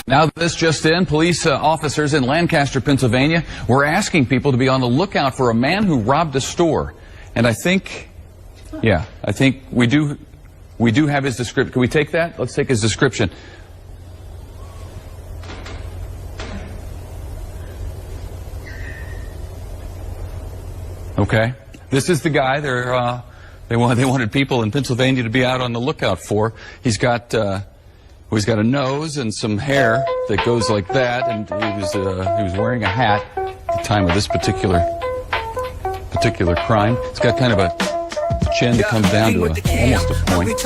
Now this just in, police officers in Lancaster, Pennsylvania were asking people to be on the lookout for a man who robbed a store. And I think we do have his description. Can we take that? Let's take his description. Okay. This is the guy they wanted people in Pennsylvania to be out on the lookout for. He's got a nose and some hair that goes like that, and he was wearing a hat at the time of this particular crime. It's got kind of a chin that comes down to almost a point.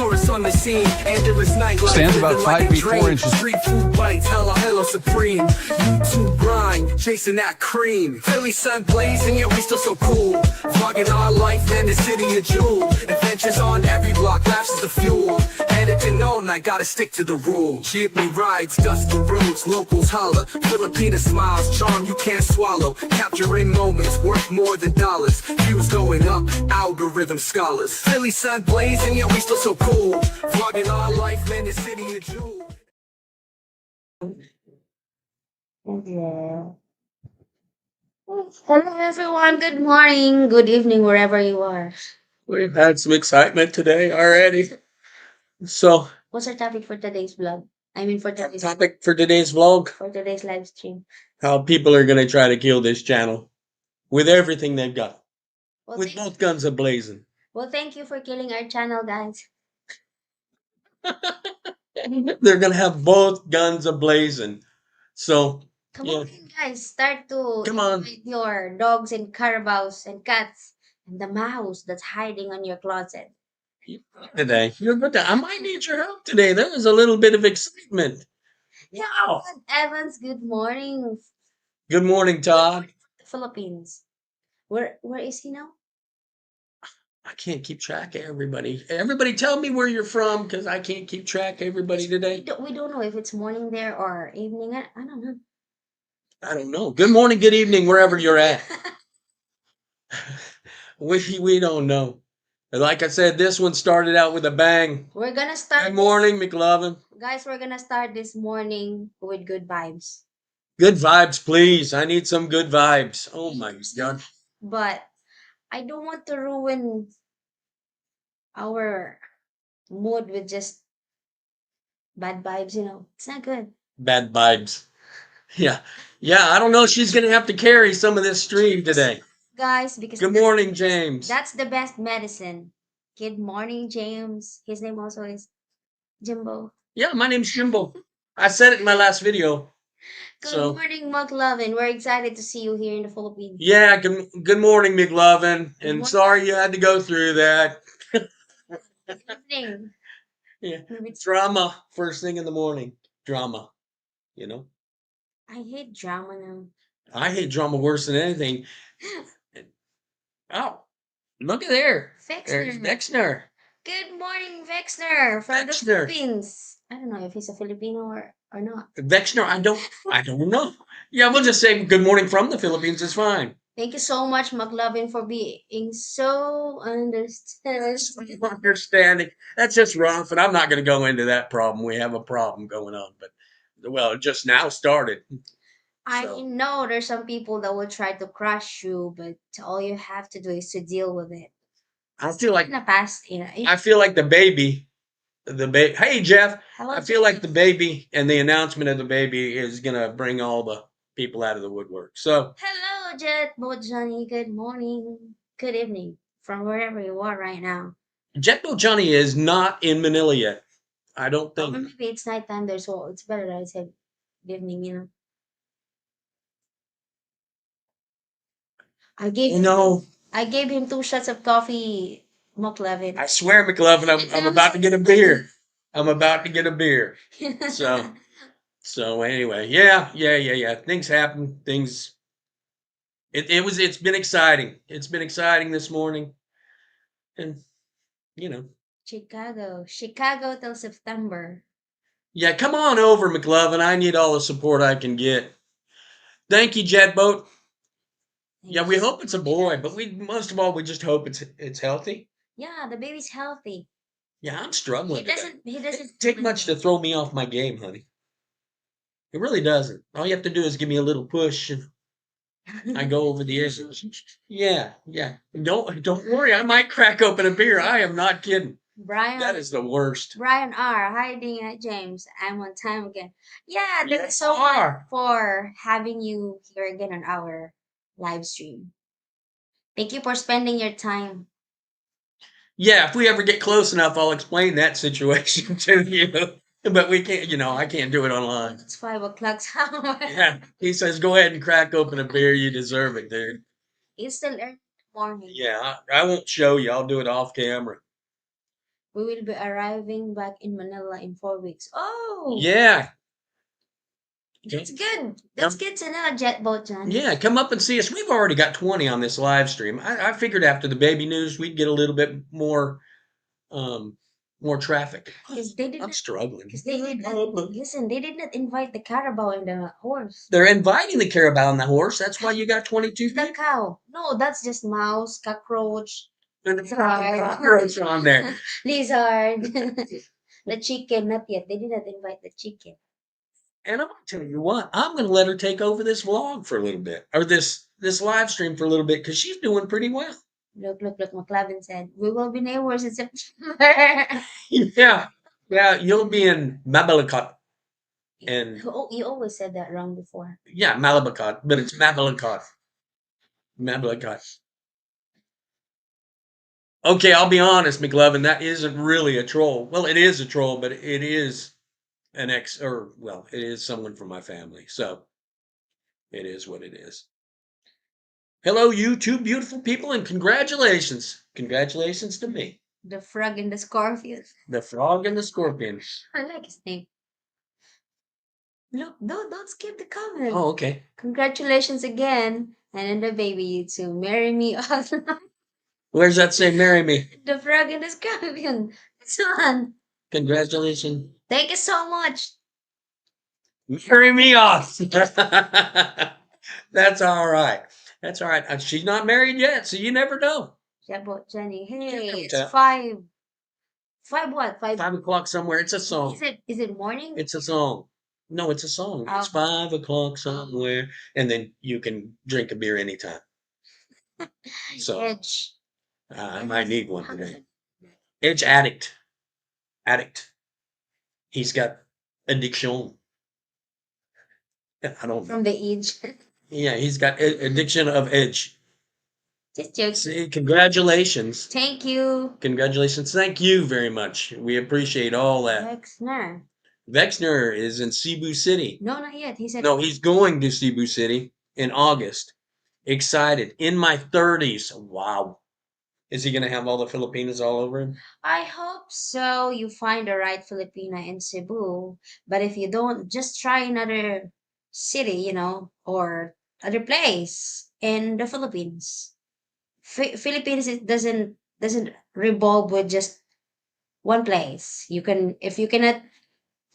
Stands about 5 feet 4 inches. Street food bites, hello supreme. YouTube grind, chasing that cream. Philly sun blazing, yet we still so cool. Vlogging our life in the city of jewel. Adventures on every block, laughs is the fuel. Headed to known, I gotta stick to the rules. Jeepney rides, dusty roads, locals holler. Filipina smiles, charm you can't swallow. Capturing moments worth more than dollars. Views going up, algorithm scholars. Philly sun blazing, yet we still so cool. Vlogging our life in the city of jewel. Hello. Hello everyone, good morning, good evening, wherever you are. We've had some excitement today already. So, What's our topic for today's vlog? For today's topic for today's vlog, live stream. how people are going to try to kill this channel with everything they've got. Well, With both guns a-blazing. thank you for killing our channel, guys. They're going to have both guns a-blazing. So, Come yeah. on, guys, start to Come on. invite your dogs and carabaos and cats and the mouse that's hiding on your closet. Today, I might need your help today. There was a little bit of excitement. Yeah, Wow. Evans, good morning. Good morning, Todd. Philippines. Where is he now? I can't keep track of everybody. Everybody tell me where you're from, because I can't keep track of everybody today. We don't know if it's morning there or evening. I don't know. I don't know. Good morning, good evening, wherever you're at. We don't know. Like I said, this one started out with a bang. We're gonna start. Good morning, McLovin. Guys, we're gonna start this morning with good vibes. Good vibes, please. I need some good vibes. Oh my God. But I don't want to ruin our mood with just bad vibes, It's not good. Bad vibes. Yeah. I don't know. She's going to have to carry some of this stream today. Guys, because Good morning, James. That's the best medicine. Good morning, James. His name also is Jimbo. Yeah, my name's Jimbo. I said it in my last video. Good morning, McLovin. We're excited to see you here in the Philippines. Yeah, good morning, McLovin. And sorry you had to go through that. Good evening. Yeah, drama first thing in the morning. Drama, I hate drama now. I hate drama worse than anything. Oh, look at there. There's Vexner. Good morning, Vexner from the Philippines. I don't know if he's a Filipino or not. Vexner, I don't know. Yeah, we'll just say good morning from the Philippines. It's fine. Thank you so much, McLovin, for being so understanding. That's just rough, and I'm not going to go into that problem. We have a problem going on, but it just now started. I know there's some people that will try to crush you, but all you have to do is to deal with it. I feel like in the past, I feel like the baby. Hey, Jeff. Hello, I feel like the baby and the announcement of the baby is gonna bring all the people out of the woodwork. So hello, Jetbo Johnny. Good morning. Good evening from wherever you are right now. Jetbo Johnny is not in Manila yet. I don't think. Maybe it's nighttime there, so it's better that I said good evening. I gave him 2 shots of coffee, McLovin. I swear, McLovin, I'm about to get a beer. I'm about to get a beer. So anyway, yeah. Things happen. It's been exciting. It's been exciting this morning. And Chicago till September. Yeah, come on over, McLovin. I need all the support I can get. Thank you, Jetboat. Yeah, we hope it's a boy, but most of all we just hope it's healthy. Yeah, the baby's healthy. Yeah, I'm struggling. He doesn't take much to throw me off my game, honey. It really doesn't. All you have to do is give me a little push, and I go over the edge. Yeah, yeah. Don't worry. I might crack open a beer. I am not kidding. That Brian is the worst. Brian R. Hi, Ding at James. I'm on time again. Yeah, thank you Yes, so you much are. for having you here again on our live stream. Thank you for spending your time. Yeah, if we ever get close enough, I'll explain that situation to you. But we can't, I can't do it online. It's 5 o'clock somewhere. Yeah, he says, go ahead and crack open a beer. You deserve it, dude. It's still early in the morning. Yeah, I won't show you. I'll do it off camera. We will be arriving back in Manila in 4 weeks. Oh, Yeah. that's good. That's good to know, Jet Boat John. Yeah, come up and see us. We've already got 20 on this live stream. I figured after the baby news, we'd get a little bit more traffic. Because they did I'm not, struggling. because they did not, listen, they did not invite the Carabao and the horse. They're inviting the Carabao and the horse. That's why you got 22 The people. cow. No, that's just mouse, cockroach, And the Sorry. cockroach on there. lizard. The chicken, not yet. They did not invite the chicken. And I'm gonna tell you what, I'm gonna let her take over this vlog for a little bit, or this live stream for a little bit, because she's doing pretty well. Look, McLavin said, we will be neighbors in September. Yeah, yeah, you'll be in Mabalacat, and Oh, you always said that wrong before. yeah, Malabacat, but it's Mabalacat. Mabalacat. Okay, I'll be honest, McLovin, that isn't really a troll. Well, it is a troll, but it is it is someone from my family, so it is what it is. Hello, you two beautiful people, and congratulations. Congratulations to me. The frog and the scorpion. The frog and the scorpion. I like his name. Look, don't skip the comment. Oh, okay. Congratulations again. And then the baby, you two. Marry me all. Where's that say marry me? The frog and the scorpion. This one. Congratulations. Thank you so much. Marry me off. That's all right. That's all right. She's not married yet, so you never know. Yeah, but Jenny, hey, Yeah, it's yeah. 5. 5 what? 5. 5 o'clock somewhere. It's a song. Is it morning? It's a song. No, it's a song. It's 5 o'clock somewhere, and then you can drink a beer anytime. So Edge. I might need one today. Edge addict. He's got addiction. I don't know. From the edge. Yeah, he's got addiction of edge. Just joking. See, congratulations. Thank you. Congratulations. Thank you very much. We appreciate all that. Wexner. Vexner is in Cebu City. No, not yet. He said No, he's going to Cebu City in August. Excited. In my 30s. Wow. Is he going to have all the Filipinas all over him? I hope so. You find the right Filipina in Cebu. But if you don't, just try another city, or other place in the Philippines. Philippines, it doesn't revolve with just one place. If you cannot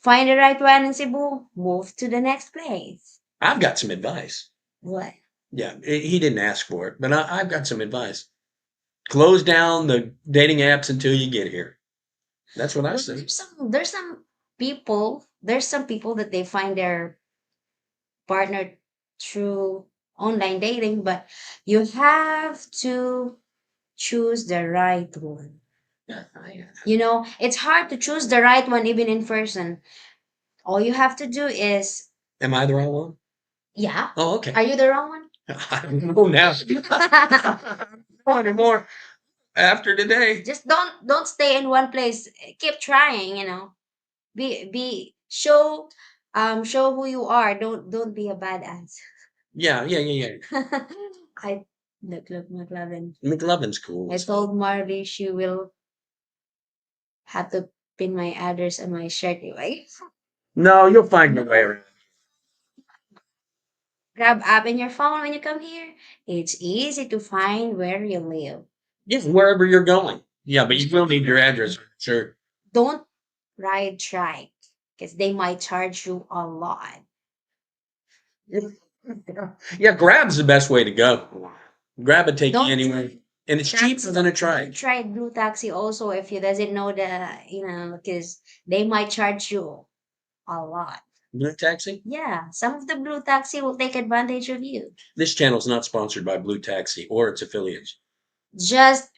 find the right one in Cebu, move to the next place. I've got some advice. What? Yeah, he didn't ask for it, but I've got some advice. Close down the dating apps until you get here. That's what I say. There's some people that they find their partner through online dating, but you have to choose the right one. It's hard to choose the right one even in person. All you have to do is. Am I the wrong one? Yeah. Oh, okay. Are you the wrong one? I don't know now. Not anymore. After today. Just don't stay in one place. Keep trying. Show who you are. Don't be a badass. Yeah. I look McLovin. McLovin's cool. I told Marley she will have to pin my address on my shirt, right? No, you'll find your way around. Grab app in your phone when you come here. It's easy to find where you live. Yeah, wherever you're going. Yeah, but you will need your address. Sure. Don't ride trike because they might charge you a lot. Yeah, Grab's the best way to go. Grab would take you Don't- anywhere. And it's cheaper than a trike. Try Blue Taxi also if you doesn't know because they might charge you a lot. Blue Taxi? Yeah, some of the blue taxi will take advantage of you. This channel's not sponsored by Blue Taxi or its affiliates. Just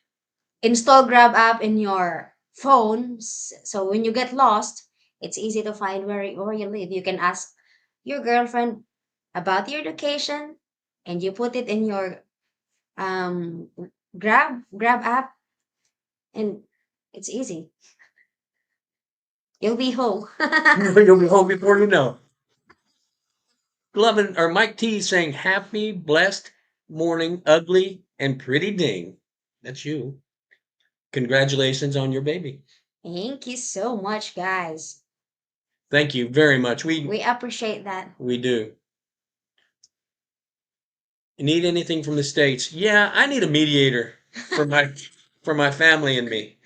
install Grab app in your phone. So when you get lost, it's easy to find where you live. You can ask your girlfriend about your location and you put it in your um Grab app and it's easy. You'll be home. You'll be home before you know. Loving or Mike T saying happy, blessed morning, ugly, and pretty ding. That's you. Congratulations on your baby. Thank you so much, guys. Thank you very much. We appreciate that. We do. You need anything from the States? Yeah, I need a mediator for my family and me.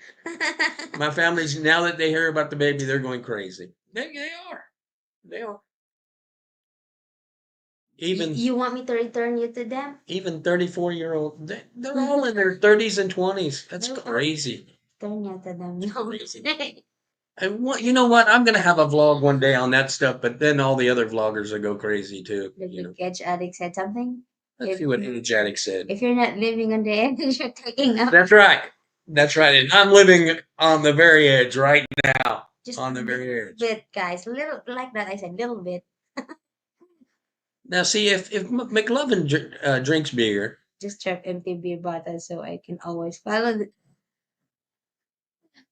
My family's now that they hear about the baby, they're going crazy. They are. They are. Even You want me to return you to them? even 34-year-old, they're all in their 30s and 20s. That's No, crazy. turn you to them. No. You know what? I'm gonna have a vlog one day on that stuff, but then all the other vloggers will go crazy too. The Edge Addict said something. Let's see what Age Addict said. If you're not living on the edge, you're taking up. That's right. That's right. And I'm living on the very edge right now. Just On the a very edge. bit, guys. Little like that. I said little bit. Now, see if McLovin drinks beer, Just trap empty beer bottles so I can always follow.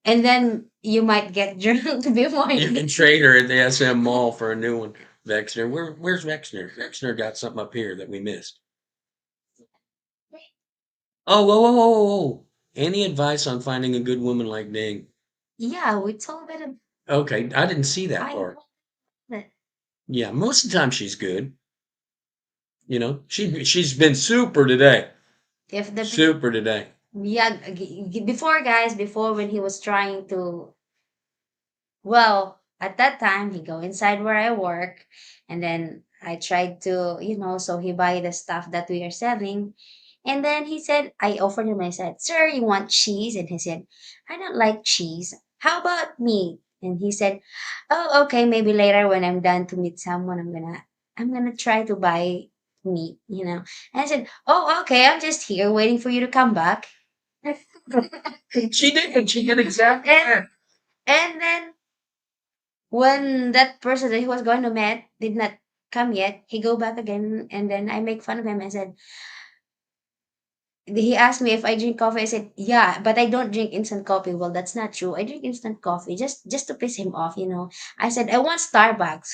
And then you might get drunk before you can trade her at the SM Mall for a new one. Vexner, where's Vexner? Vexner got something up here that we missed. Oh, whoa, whoa, whoa, whoa, whoa! Any advice on finding a good woman like Ding? Yeah, we told it. Okay, I didn't see that I part. told it. Yeah, most of the time she's good. You know, she's been super today. If the Super today. yeah before guys before when he was trying to well at that time he go inside where I work and then I tried to so he buy the stuff that we are selling and then he said I offered him I said sir you want cheese and he said I don't like cheese how about meat and he said oh okay maybe later when I'm done to meet someone I'm gonna try to buy meat and I said oh okay I'm just here waiting for you to come back. She did exactly that. And then when that person that he was going to meet did not come yet, he go back again and then I make fun of him. I said he asked me if I drink coffee. I said, yeah, but I don't drink instant coffee. Well, that's not true. I drink instant coffee just to piss him off. I said, I want Starbucks.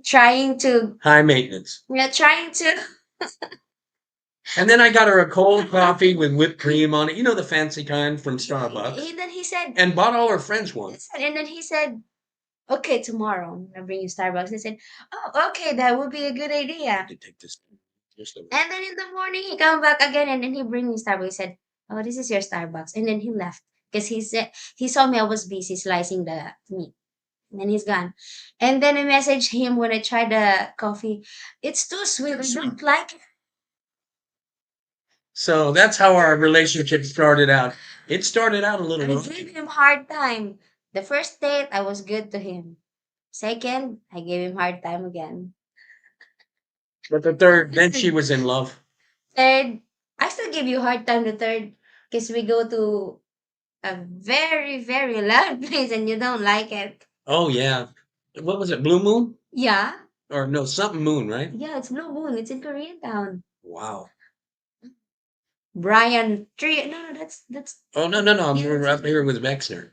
Trying to High maintenance. trying to And then I got her a cold coffee with whipped cream on it. You know the fancy kind from Starbucks. then he said And bought all her friends one. and then he said okay, tomorrow I'm gonna bring you Starbucks. I said, oh, okay, that would be a good idea. To take this. Just a And then in the morning he come back again and then he bring me Starbucks. He said, oh, this is your Starbucks. And then he left because he said he saw me I was busy slicing the meat. And then he's gone. And then I messaged him when I tried the coffee. It's too sweet. I don't like it. So that's how our relationship started out. It started out a little I rocky. gave him hard time. The first date I was good to him. Second, I gave him hard time again. But the third, then she was in love. Third, I still give you hard time the third because we go to a very, very loud place and you don't like it. Oh yeah. What was it? Blue Moon? Yeah. Or no, something Moon, right? Yeah, it's Blue Moon. It's in Koreatown. Wow. Brian Tree. No, that's Oh no. I'm up here with Vexner.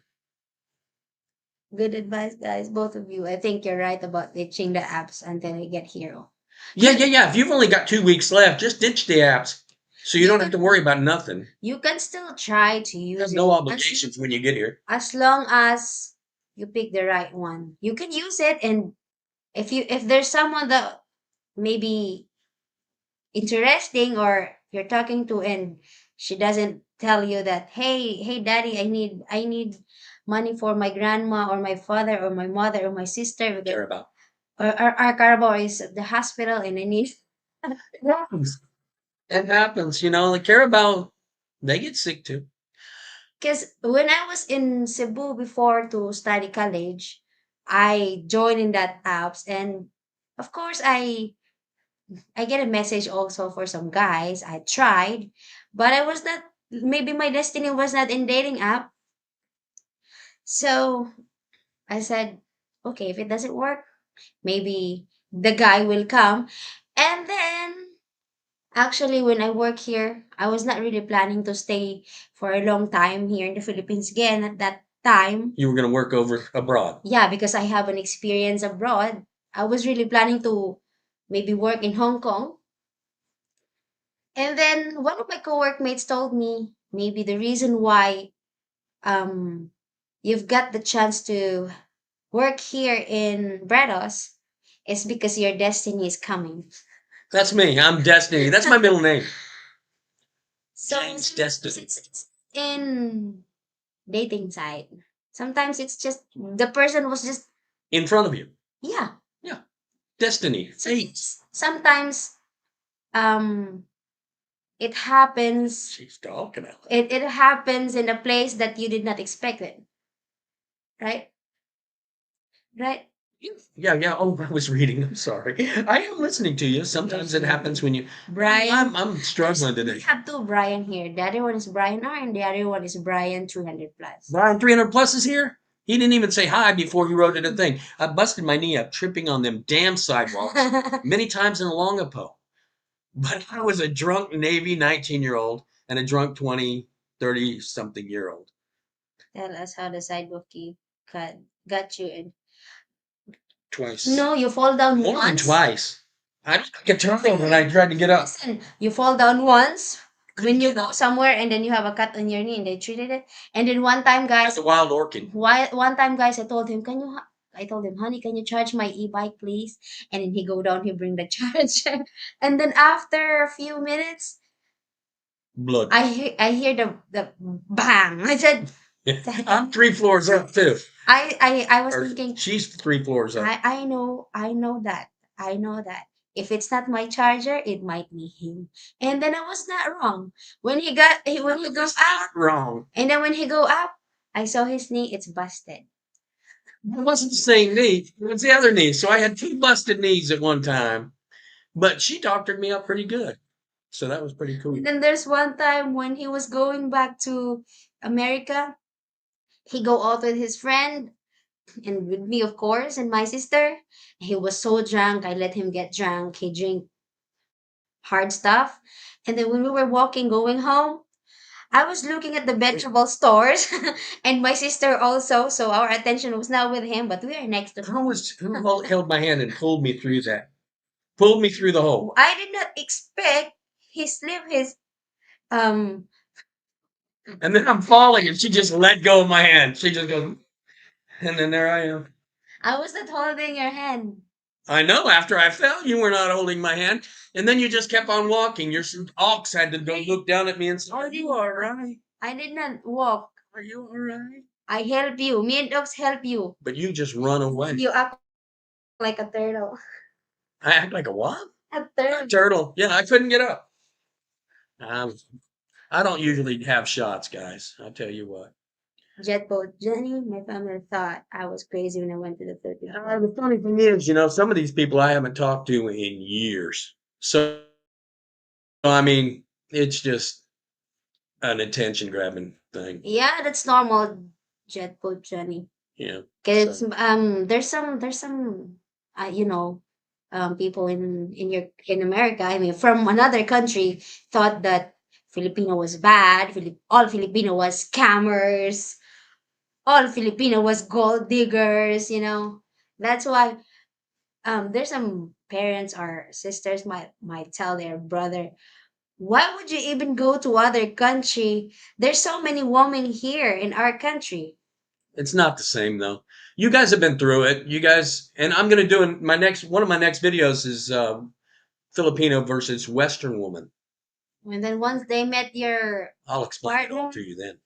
good advice, guys. Both of you. I think you're right about ditching the apps until you get Hero. Yeah. If you've only got 2 weeks left, just ditch the apps. So you don't have to worry about nothing. You can still try to use There's it no obligations when you get here. as long as you pick the right one. You can use it, and if there's someone that maybe interesting or you're talking to and she doesn't tell you that hey daddy I need money for my grandma or my father or my mother or my sister Care because about. or our carbo is at the hospital and I need It happens. It happens. Like Carabao, they get sick too. because when I was in Cebu before to study college I joined in that apps, and of course I get a message also for some guys. I tried, but I was not, maybe my destiny was not in dating app. So I said, okay, if it doesn't work, maybe the guy will come. And then actually when I work here, I was not really planning to stay for a long time here in the Philippines again at that time. You were going to work over abroad. Yeah, because I have an experience abroad. I was really planning to maybe work in Hong Kong. And then one of my co-workmates told me maybe the reason why um you've got the chance to work here in Brados is because your destiny is coming. That's me. I'm Destiny. That's my middle name. So James sometimes Destiny. it's in dating side. Sometimes it's just the person was just, In front of you. yeah. Yeah. Destiny. Fate. Sometimes um it happens, She's talking out. it happens in a place that you did not expect it. Right? Right? Yeah, yeah. Oh, I was reading. I'm sorry. I am listening to you. Sometimes it happens when you. Brian. I'm struggling We today. have two Brian here. The other one is Brian R, and the other one is Brian 200 plus. Brian 300 plus is here. He didn't even say hi before he wrote it a thing. I busted my knee up tripping on them damn sidewalks many times in Longapo. But I was a drunk Navy 19-year-old and a drunk 20, 30 something year old. Tell us how the sidewalk you got you in. Twice. No, you fall down More than once. twice. I looked like a turtle when I tried to get up. Listen, you fall down once when you go somewhere and then you have a cut on your knee and they treated it. And then one time, guys, That's a wild orchid. one time, guys, I told him, I told him, honey, can you charge my e-bike, please? And then he go down, he bring the charger. And then after a few minutes, Blood. I hear the bang. I said, I'm 3 floors up too. I was Or thinking, she's 3 floors up. I know that. I know that. If it's not my charger, it might be him. And then I was not wrong. When he goes up, Wrong. and then when he go up, I saw his knee, it's busted. It wasn't the same knee. It was the other knee. So I had 2 busted knees at one time. But she doctored me up pretty good. So that was pretty cool. And then there's one time when he was going back to America, he go out with his friend and with me, of course, and my sister. He was so drunk. I let him get drunk. He drink hard stuff. And then when we were walking, going home, I was looking at the vegetable stores and my sister also. So our attention was not with him, but we are next to him. Who held my hand and pulled me through that? Pulled me through the hole. I did not expect he slipped his um And then I'm falling and she just let go of my hand. She just goes, and then there I am. I was not holding your hand. I know after I fell, you were not holding my hand. And then you just kept on walking. Your ox had to go look down at me and say, are you all right? I did not walk. Are you all right? I help you. Me and dogs help you. But you just run away. You act like a turtle. I act like a what? A turtle. A turtle. Yeah, I couldn't get up. I don't usually have shots, guys. I'll tell you what. Jet boat Jenny, my family thought I was crazy when I went to the Philippines. The funny thing is, some of these people I haven't talked to in years. So, I mean, it's just an attention grabbing thing. Yeah, that's normal, jet boat Jenny. Yeah. Because So, there's some people in America, I mean from another country, thought that Filipino was bad, all Filipino was scammers, all Filipino was gold diggers. That's why there's some parents or sisters might tell their brother, why would you even go to other country? There's so many women here in our country. it's not the same though. You guys have been through it. You guys, and I'm going to do one of my next videos is Filipino versus Western woman. And then once they met your I'll explain it all partner, to you then.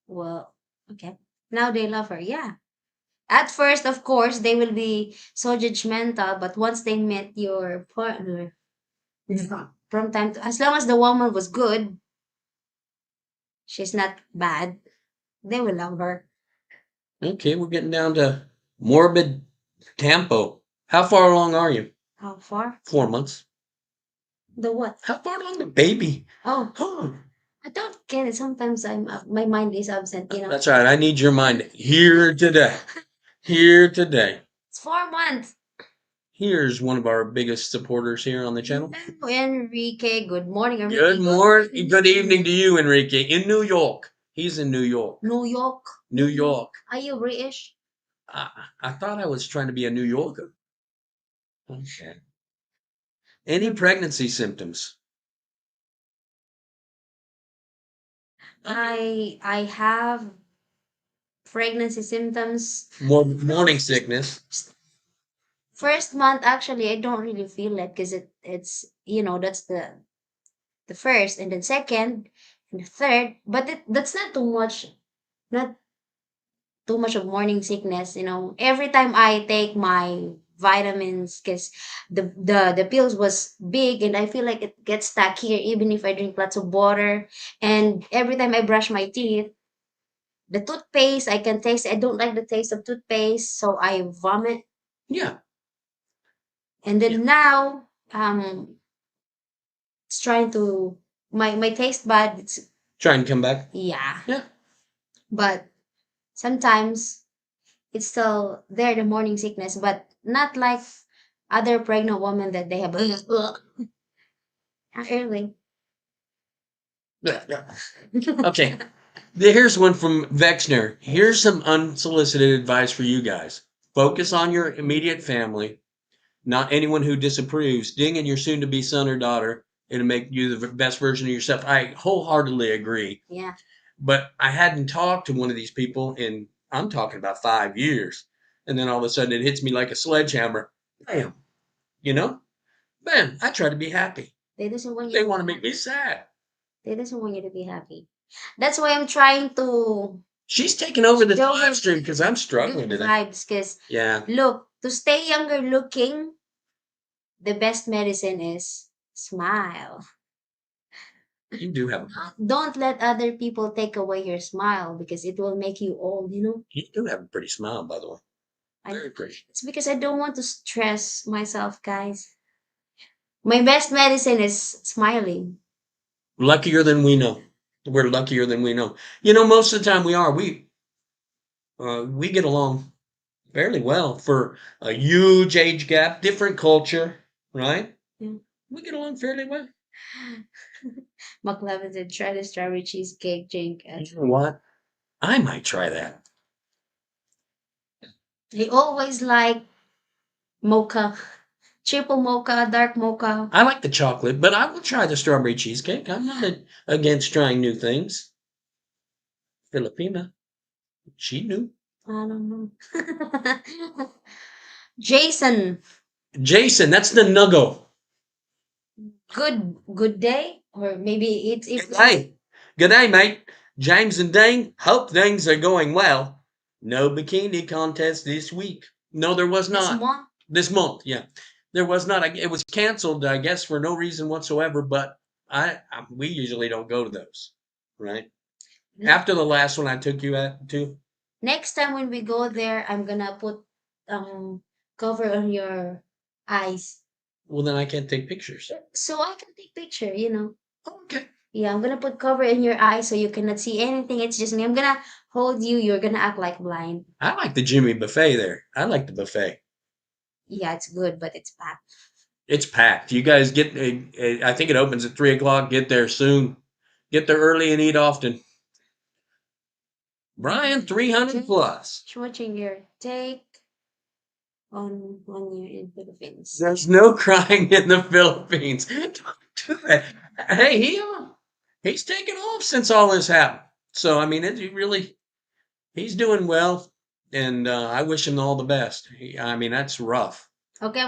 well, okay. Now they love her, yeah. At first, of course, they will be so judgmental, but once they met your partner, from time to, as long as the woman was good, she's not bad, they will love her. Okay, we're getting down to Morbid tempo. How far along are you? How far? 4 months. The what? How far along the baby? Oh, Oh, I don't get it. Sometimes my mind is absent, that's right. I need your mind here today. Here today. It's 4 months. Here's one of our biggest supporters here on the channel. Hello, Enrique. Good morning, Enrique. Good morning. Good evening to you, Enrique, in New York. He's in New York. New York. New York. Are you British? I thought I was trying to be a New Yorker. Okay. Any pregnancy symptoms? I have pregnancy symptoms. Morning sickness. First month, actually, I don't really feel it because it's that's the first, and then second, and the third. But that's not too much. Not too much of morning sickness. Every time I take my vitamins, because the pills was big, and I feel like it gets stuck here even if I drink lots of water. And every time I brush my teeth, the toothpaste, I can taste, I don't like the taste of toothpaste, so I vomit. Yeah. And then Yeah. now, it's trying to my taste bud. It's Try and come back. yeah, Yeah. but sometimes it's still there, the morning sickness, but not like other pregnant women that they have. Not early. Okay. Here's one from Vexner. Here's some unsolicited advice for you guys. Focus on your immediate family, not anyone who disapproves. Ding in your soon to be son or daughter. It'll make you the best version of yourself. I wholeheartedly agree. Yeah. But I hadn't talked to one of these people in, I'm talking about 5 years. And then all of a sudden it hits me like a sledgehammer. Bam. You know? Man, I try to be happy. They doesn't want you. They want to make me sad. They doesn't want you to be happy. That's why I'm trying to She's taking over this Don't live stream because I'm struggling good today. vibes. Because Yeah. look, to stay younger looking, the best medicine is smile. You do have Don't let other people take away your smile because it will make you old. you do have a pretty smile, by the way. Very pretty. It's because I don't want to stress myself, guys. My best medicine is smiling. Luckier than we know. We're luckier than we know. Most of the time we are. We get along fairly well for a huge age gap, different culture, right? Yeah. We get along fairly well. McLevin said, try the strawberry cheesecake drink. You know what? I might try that. He always like mocha, triple mocha, dark mocha. I like the chocolate, but I will try the strawberry cheesecake. I'm not against trying new things. Filipina, she knew. I don't know. Jason, Jason, that's the nuggo. good day, or maybe it's Hey, good day, mate. James and Dean, hope things are going well. No bikini contest this week. No, there was this not. month. This month, yeah. There was not. It was canceled, I guess, for no reason whatsoever, but we usually don't go to those, right? After the last one I took you to. Next time when we go there, I'm gonna put cover on your eyes Well, then I can't take pictures. so I can take picture. Okay. Yeah, I'm gonna put cover in your eyes so you cannot see anything. It's just me. I'm gonna hold you. You're gonna act like blind. I like the Jimmy buffet there. I like the buffet. Yeah, it's good, but it's packed. It's packed. You guys get, I think it opens at 3 o'clock. Get there soon. Get there early and eat often. Brian, 300 plus. Watching your take on your in Philippines. There's no crying in the Philippines. Don't do that. Hey, he's taken off since all this happened. So, I mean, he's doing well. And I wish him all the best. I mean, that's rough. Okay,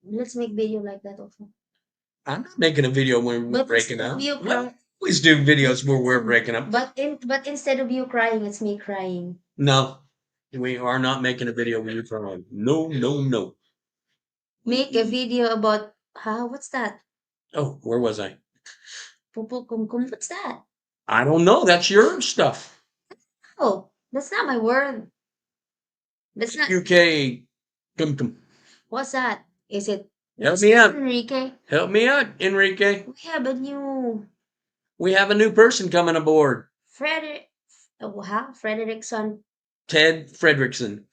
let's make video like that also. I'm not making a video when we're But breaking instead up. of you We crying, always do videos where we're breaking up. but instead of you crying, it's me crying. No, we are not making a video when you're crying. No, no, no. Make a video about what's that? Oh, where was I? Pupu kum kum. What's that? I don't know. That's your stuff. Oh, that's not my word. That's not. UK. Come. What's that? Is it? Help me out. Enrique. Help me out, Enrique. We have a new We have a new person coming aboard. Frederick. Wow, Frederickson. Ted Fredrickson.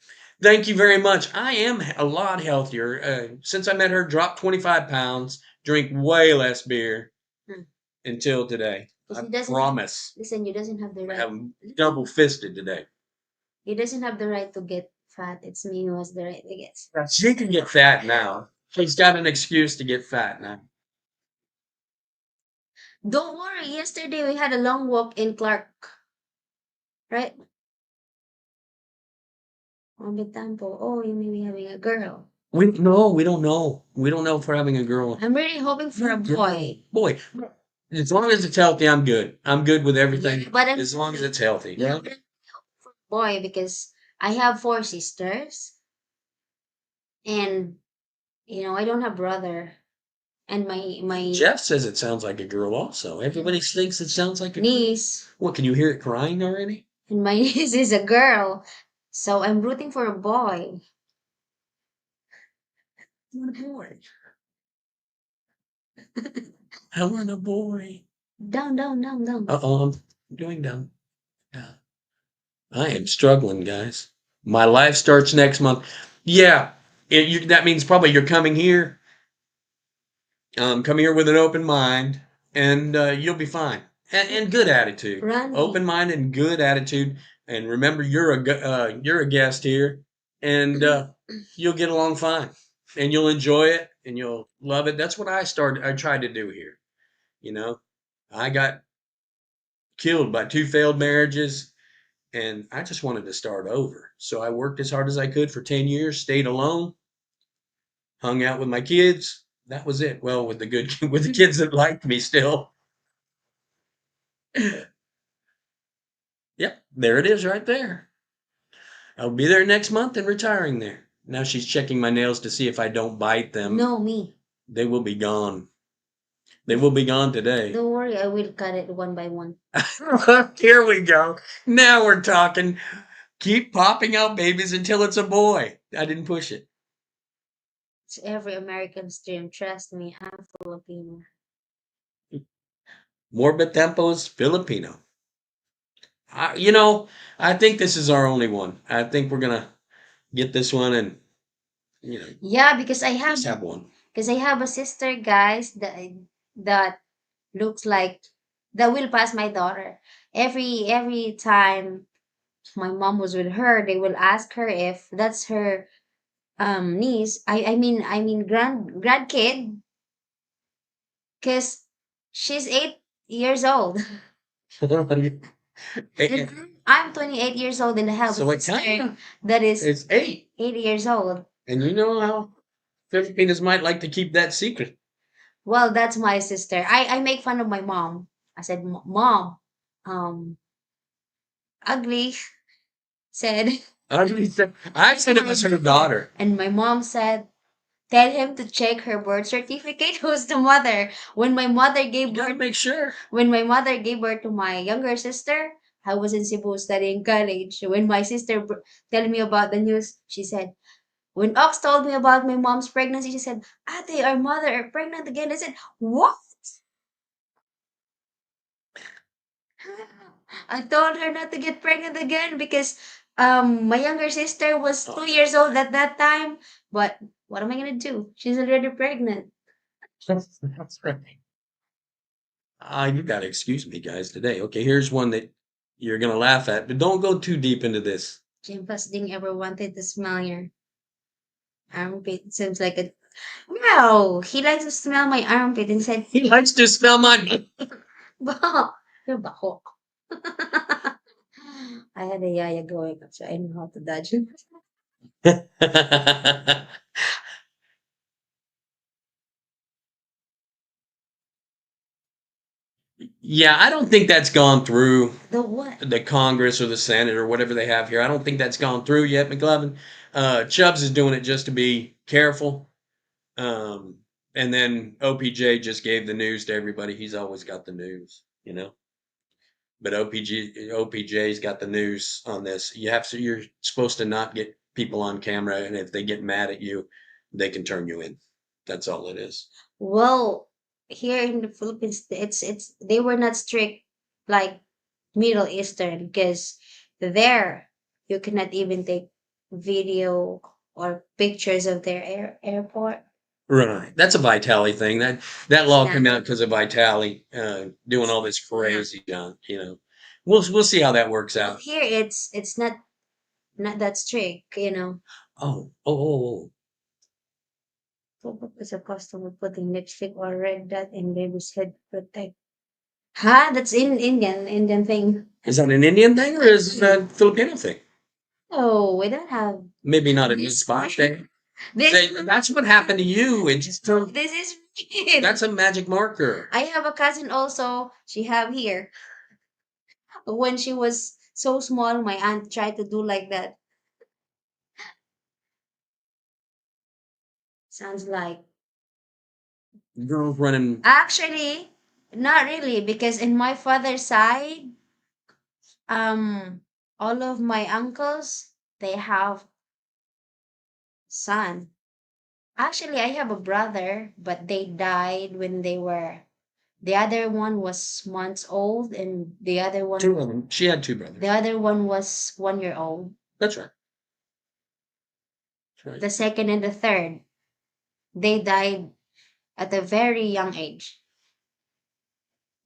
Thank you very much. I am a lot healthier. Since I met her, dropped 25 pounds, drink way less beer Hmm. until today. Because I he doesn't promise. listen. You doesn't have the I right. have double fisted today. He doesn't have the right to get fat. It's me who has the right to get. She can get fat now. She's got an excuse to get fat now. Don't worry. Yesterday we had a long walk in Clark, right? On the temple. Oh, you may be having a girl. We don't know. We don't know if we're having a girl. I'm really hoping for a boy. Boy, as long as it's healthy, I'm good. I'm good with everything. Yeah, but as long as it's healthy. Yeah, boy, because I have 4 sisters, and I don't have brother, and my Jeff says it sounds like a girl also. Everybody thinks it sounds like a niece, girl. What, can you hear it crying already? and my niece is a girl, so I'm rooting for a boy. I want a boy. I want a boy. Down, down, down, down. Uh-oh, I'm doing down. Yeah. I am struggling, guys. My life starts next month. Yeah, that means probably you're coming here. Come here with an open mind, and you'll be fine. And good attitude. Run. Open mind and good attitude. And remember, you're a guest here, and you'll get along fine, and you'll enjoy it, and you'll love it. That's what I tried to do here. I got killed by 2 failed marriages, and I just wanted to start over. So I worked as hard as I could for 10 years, stayed alone, hung out with my kids. That was it. Well, with the kids that liked me still. Yep, there it is right there. I'll be there next month and retiring there. Now she's checking my nails to see if I don't bite them. No, me. They will be gone. They will be gone today. Don't worry, I will cut it one by one. Here we go. Now we're talking. Keep popping out babies until it's a boy. I didn't push it. It's every American's dream. Trust me, I'm Filipino. Morbid Tempos Filipino. I think this is our only one. I think we're gonna get this one, and Yeah, because I just have have one. because I have a sister, guys, that looks like that will pass my daughter. Every time my mom was with her, they will ask her if that's her niece. I mean grandkid, because she's 8 years old. And I'm 28 years old, and I have So a it sister kinda that is it's 8. 8 years old. And you know how Filipinos might like to keep that secret. Well, that's my sister. I make fun of my mom. I said, Mom, um, ugly," said. I said it was her daughter. And my mom said, "Tell him to check her birth certificate. Who's the mother?" When my mother gave You gotta birth, make sure. when my mother gave birth to my younger sister, I was in Cebu studying college. When my sister tell me about the news, she said, when Ox told me about my mom's pregnancy, she said, "Ate, our mother are pregnant again." I said, "What?" I told her not to get pregnant again because my younger sister was 2 years old at that time. But what am I gonna do? She's already pregnant. That's right. You gotta excuse me, guys, today. Okay, here's one that you're gonna laugh at, but don't go too deep into this. Jimpas ding ever wanted to smell your armpit. Seems like a no. He likes to smell my armpit and said, He likes to smell my. "Bah, you're baho." I had a yaya growing up, so I know how to dodge it. Yeah, I don't think that's gone through The what? the Congress or the Senate or whatever they have here. I don't think that's gone through yet, McLovin. Chubbs is doing it just to be careful. And then OPJ just gave the news to everybody. He's always got the news. But OPJ's got the news on this. You're supposed to not get people on camera, and if they get mad at you, they can turn you in. That's all it is. Well, here in the Philippines, it's they were not strict like Middle Eastern, because there you cannot even take video or pictures of their airport. Right. That's a Vitali thing. That law came out Exactly. because of Vitali doing all this crazy junk. We'll see how that works Well, out. here it's not that strict, you know. Oh. What was a customer putting lipstick or red dot in baby's head to protect? Huh? That's in Indian thing. Is that an Indian thing or is that a Filipino thing? Oh, we don't have Maybe not a new this. spot thing. This That's what happened to you. It just this is weird. that's a magic marker. I have a cousin also. She have here. When she was so small, my aunt tried to do like that. Sounds like Girls running. actually not really, because in my father's side, um, all of my uncles they have son. Actually, I have a brother, but they died when they were. The other one was months old, and the other one, Two of them. She had two the brothers. other one was 1 year old. That's right. That's right. The second and the third, they died at a very young age,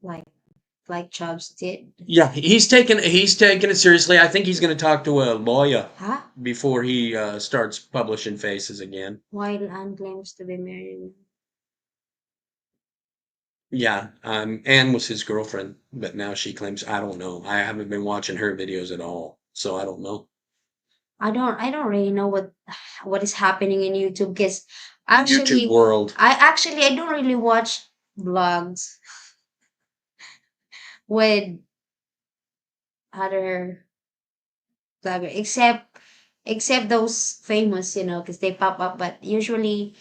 like Chubbs did. Yeah, he's taking it seriously. I think he's going to talk to a lawyer Huh? before he starts publishing faces again. While Anne claims to be married. Yeah, Anne was his girlfriend, but now she claims I don't know. I haven't been watching her videos at all, so I don't know. I don't really know what is happening in YouTube, because YouTube actually world. I don't really watch vlogs with other vlogger, except those famous, because they pop up. But usually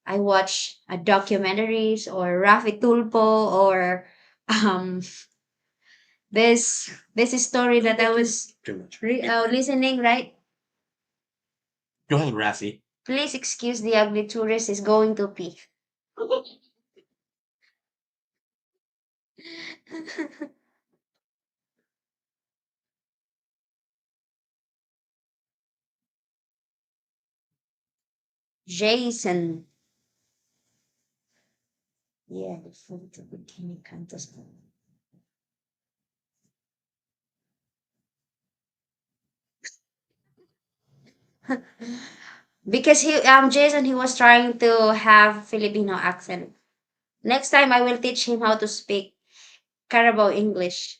I watch documentaries or Rafi Tulpo or um this is story that I was Too much. listening, right? Go ahead, Rafi. Please excuse the ugly tourist is going to pee. Jason. Yeah, the photo bikini contest. Because Jason, he was trying to have Filipino accent. Next time I will teach him how to speak Carabao English.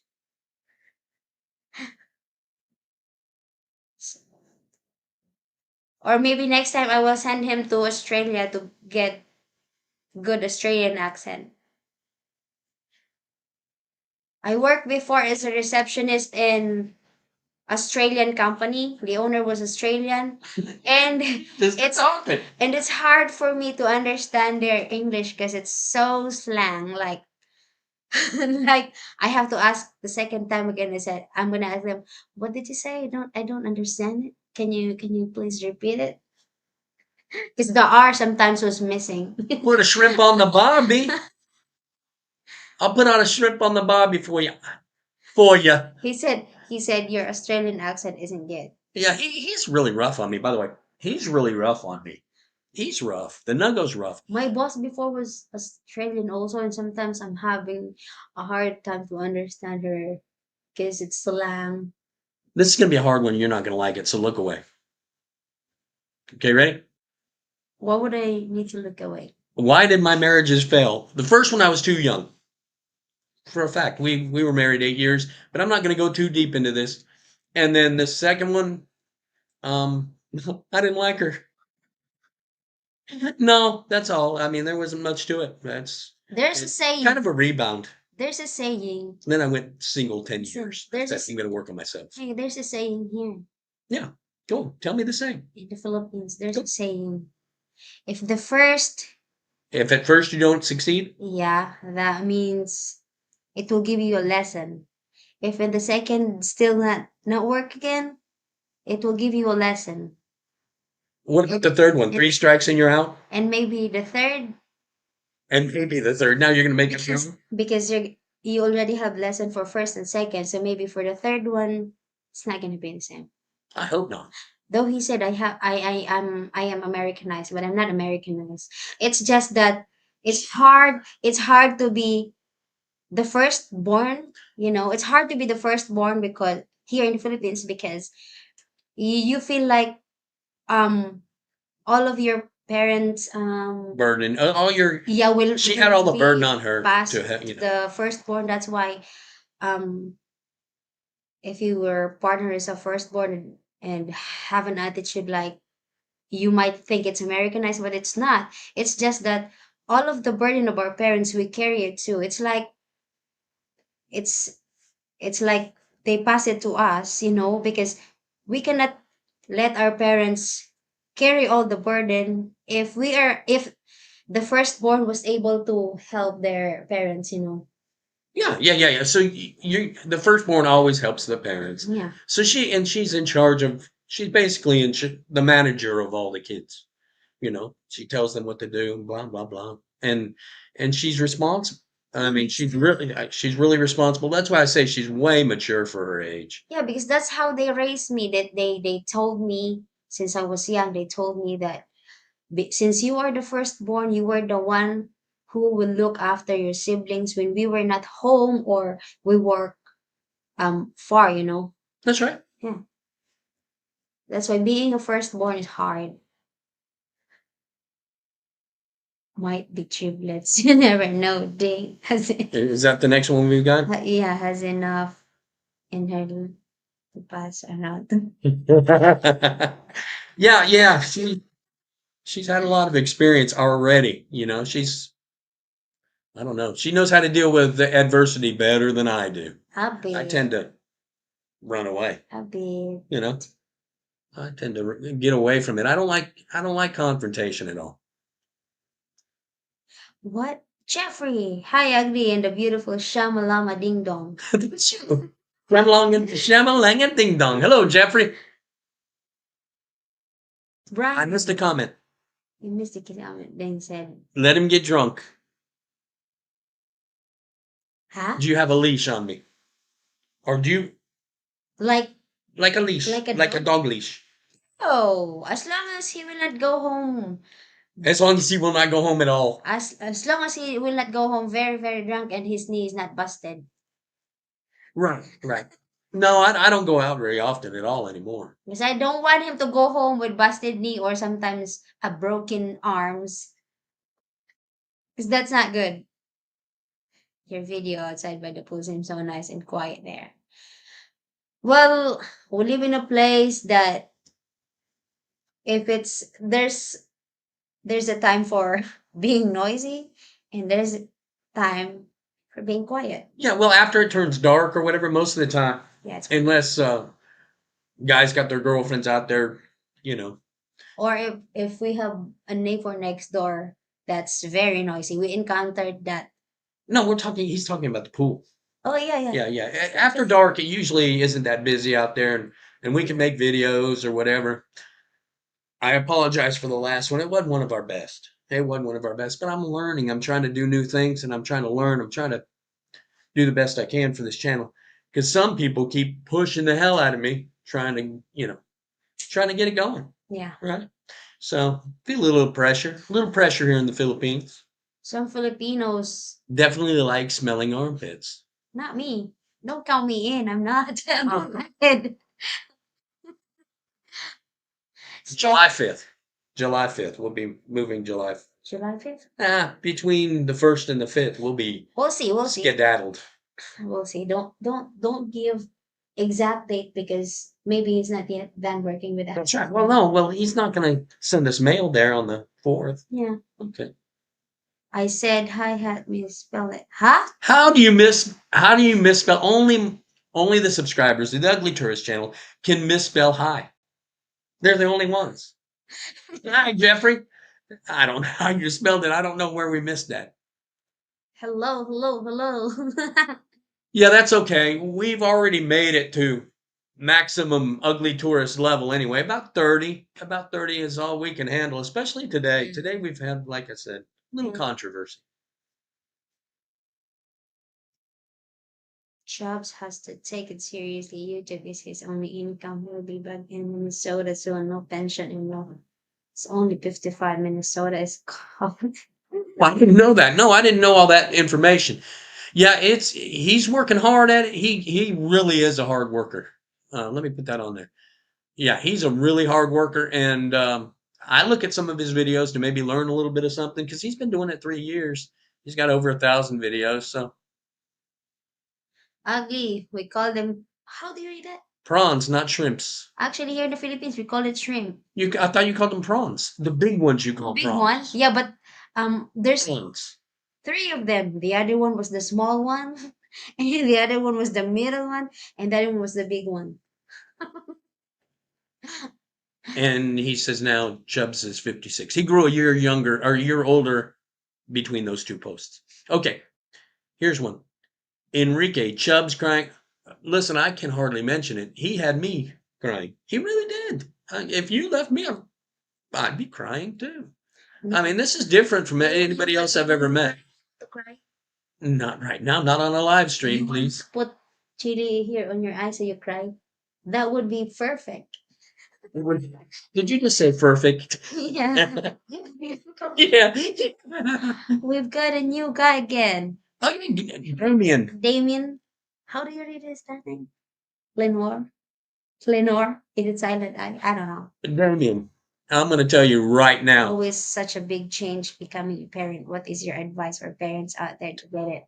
Or maybe next time I will send him to Australia to get good Australian accent. I worked before as a receptionist in Australian company. The owner was Australian, and it's open. and it's hard for me to understand their English because it's so slang. Like, like I have to ask the second time again. I said I'm gonna ask them, "What did you say? I don't understand it. Can you please repeat it?" Because the R sometimes was missing. Put a shrimp on the barbie. I'll put on a shrimp on the barbie for you. For you. He said your Australian accent isn't good. Yeah, he's really rough on me, by the way. He's really rough on me. He's rough. The Nuggo's rough. My boss before was Australian also, and sometimes I'm having a hard time to understand her because it's slang. This is going to be a hard one. You're not going to like it, so look away. Okay, ready? What would I need to look away? Why did my marriages fail? The first one, I was too young. For a fact, we were married 8 years, but I'm not going to go too deep into this. And then the second one, um, I didn't like her. No, that's all. I mean, there wasn't much to it. There's a It's saying. kind of a rebound. There's a saying. Then I went single 10 So, years. there's a I'm going to work on myself. hey, there's a saying here Yeah, go. Tell me the same. in the Philippines. There's Go. a saying. If the first, If at first you don't succeed, yeah, that means it will give you a lesson. If in the second still not work again, it will give you a lesson. What about the third one? 3 strikes and you're out? And maybe the third, And maybe the third. Now you're going to make it because through? you already have lesson for first and second, so maybe for the third one, it's not gonna be the same. I hope not. Though he said I am Americanized, but I'm not Americanized. It's just that it's hard to be the firstborn. It's hard to be the firstborn because here in the Philippines, because you feel like um all of your parents Burden. All your. yeah She had all the be burden on her past to have, the firstborn. That's why um if you were partner as a firstborn and have an attitude like, you might think it's Americanized, but it's not. It's just that all of the burden of our parents, we carry it too. It's it's like they pass it to us, because we cannot let our parents carry all the burden if the firstborn was able to help their parents. Yeah. So you, the firstborn always helps the parents. Yeah. So she's in charge of. She's basically the manager of all the kids. She tells them what to do, blah blah blah, and she's responsible. I mean, she's really responsible. That's why I say she's way mature for her age. Yeah, because that's how they raised me. That they told me since I was young. They told me that since you are the firstborn, you were the one who will look after your siblings when we were not home or we work far. That's right. Yeah, that's why being a firstborn is hard. Might be triplets. You never know. They Is that the next one we've got? yeah, has enough in her to pass or not. Yeah. She's had a lot of experience already. I don't know. She knows how to deal with the adversity better than I do. A I bit. tend to run away. A bit. I tend to get away from it. I don't like confrontation at all. What? Jeffrey. Hi, Ugly, and the beautiful Shamalama Ding Dong. That's you. Shamalang and ding dong. Hello, Jeffrey. Brian. I missed a comment. You missed the comment. Then said, Let him get drunk. huh? Do you have a leash on me? Or do you Like, like a leash? Like a Like a dog leash. oh, as long as he will not go home. As long as he will not go home at all. As long as he will not go home very, very drunk and his knee is not busted. Right. No, I don't go out very often at all anymore. Because I don't want him to go home with busted knee or sometimes a broken arms. Because that's not good. Your video outside by the pool seems so nice and quiet there. Well, we live in a place that if it's there's a time for being noisy and there's a time for being quiet. Yeah, well, after it turns dark or whatever, most of the time, Yeah, it's unless guys got their girlfriends out there, or if we have a neighbor next door that's very noisy. We encountered that. No, he's talking about the pool. Oh yeah. Yeah. After dark, it usually isn't that busy out there, and we can make videos or whatever. I apologize for the last one. It wasn't one of our best. It wasn't one of our best, but I'm learning. I'm trying to do new things, and I'm trying to learn. I'm trying to do the best I can for this channel, because some people keep pushing the hell out of me, trying to get it going. Yeah. Right. So feel a little pressure here in the Philippines. Some Filipinos, Definitely like smelling armpits. not me. Don't count me in. I'm not. I'm July 5th. July 5th. We'll be moving July. July 5th? Between the 1st and the 5th, we'll be We'll see. skedaddled. We'll see. Don't give exact date because maybe he's not yet done working with that. That's right. Well, no. Well, he's not going to send us mail there on the 4th. Yeah. Okay. I said hi-hat misspell it. Huh? How do you misspell? Only the subscribers of the Ugly Tourist channel can misspell hi. They're the only ones. Hi, Jeffrey. I don't know how you spelled it. I don't know where we missed that. Hello. Yeah, that's okay. We've already made it to maximum ugly tourist level anyway. About 30. About 30 is all we can handle, especially today. Today we've had, like I said, a little controversy. Jobs has to take it seriously. YouTube is his only income. He'll be back in Minnesota soon. No pension and no. It's only 55. Minnesota is cold. Well, I didn't know that. No, I didn't know all that information. Yeah, he's working hard at it. He really is a hard worker. Let me put that on there. Yeah, he's a really hard worker, and I look at some of his videos to maybe learn a little bit of something because he's been doing it 3 years. He's got over 1,000 videos. So Ugly. We call them. How do you read that? prawns, not shrimps. Actually, here in the Philippines, we call it shrimp. I thought you called them prawns. The big ones you call Big prawns. one. Yeah, but there's Prawns. 3 of them. The other one was the small one, and the other one was the middle one, and the other one was the big one. And he says now Chubbs is 56. He grew a year younger or a year older between those two posts. Okay, here's one. Enrique Chubbs crying. Listen, I can hardly mention it. He had me crying. He really did. If you left me, I'd be crying too. I mean, this is different from anybody else I've ever met. To cry. Not right now, not on a live stream, please. Put chili here on your eyes so you cry. That would be perfect. Did you just say perfect? Yeah. Yeah. We've got a new guy again. I mean, Damien. Damien. How do you read his name? Lenore? Lenore? Is it silent? I don't know. Damien. I'm going to tell you right now. Always such a big change becoming a parent. What is your advice for parents out there to get it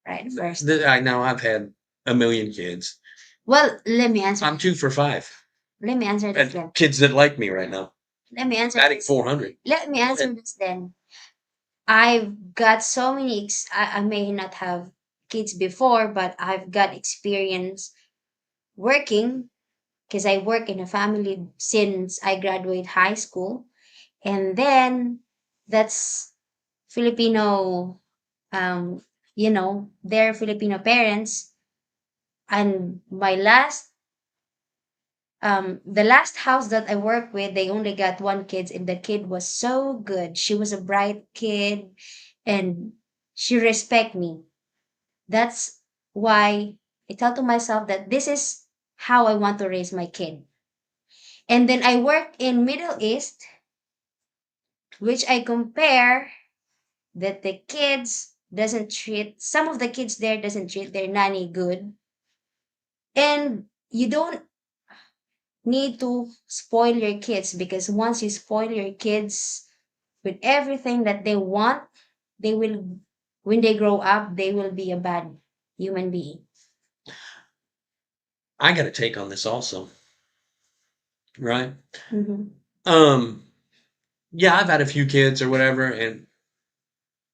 right first? I know I've had a million kids. Well, let me answer. I'm 2 for 5. Let me answer this And then. kids that like me right now. Let me answer Batting this. 400. Let me answer this then. I've got so many. I may not have kids before, but I've got experience working because I work in a family since I graduate high school, and then that's Filipino. They're Filipino parents, and the last house that I worked with, they only got 1 kid, and the kid was so good. She was a bright kid, and she respect me. That's why I tell to myself that this is how I want to raise my kid. And then I work in Middle East, which I compare that the kids doesn't treat some of the kids there doesn't treat their nanny good, and you don't need to spoil your kids because once you spoil your kids with everything that they want, they will, when they grow up, they will be a bad human being. I got a take on this also. Right? Mm-hmm. Yeah, I've had a few kids or whatever,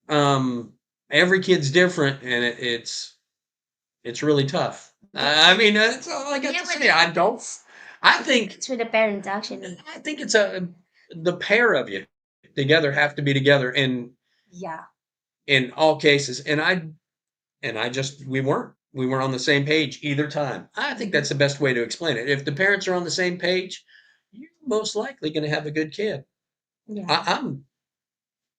and every kid's different, and it's really tough. I mean, that's all I got to say. I think It's with the parents actually. I think it's the pair of you together have to be together Yeah. in all cases. And I just we weren't on the same page either time. I think that's the best way to explain it. If the parents are on the same page, you're most likely going to have a good kid. Yeah.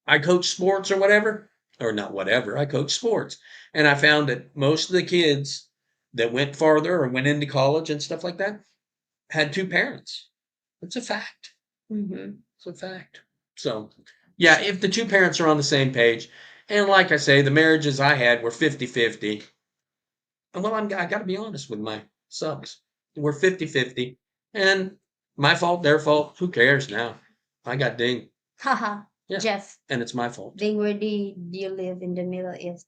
I coach sports or whatever, or not whatever. I coach sports, and I found that most of the kids that went farther or went into college and stuff like that had 2 parents. It's a fact. Mm-hmm. It's a fact. So, yeah, if the 2 parents are on the same page, and like I say, the marriages I had were 50-50. And well, I got to be honest with my subs. We're 50-50. And my fault, their fault, who cares now? I got dinged. Haha. Yeah. Jeff, And it's my fault. then where do you live in the Middle East?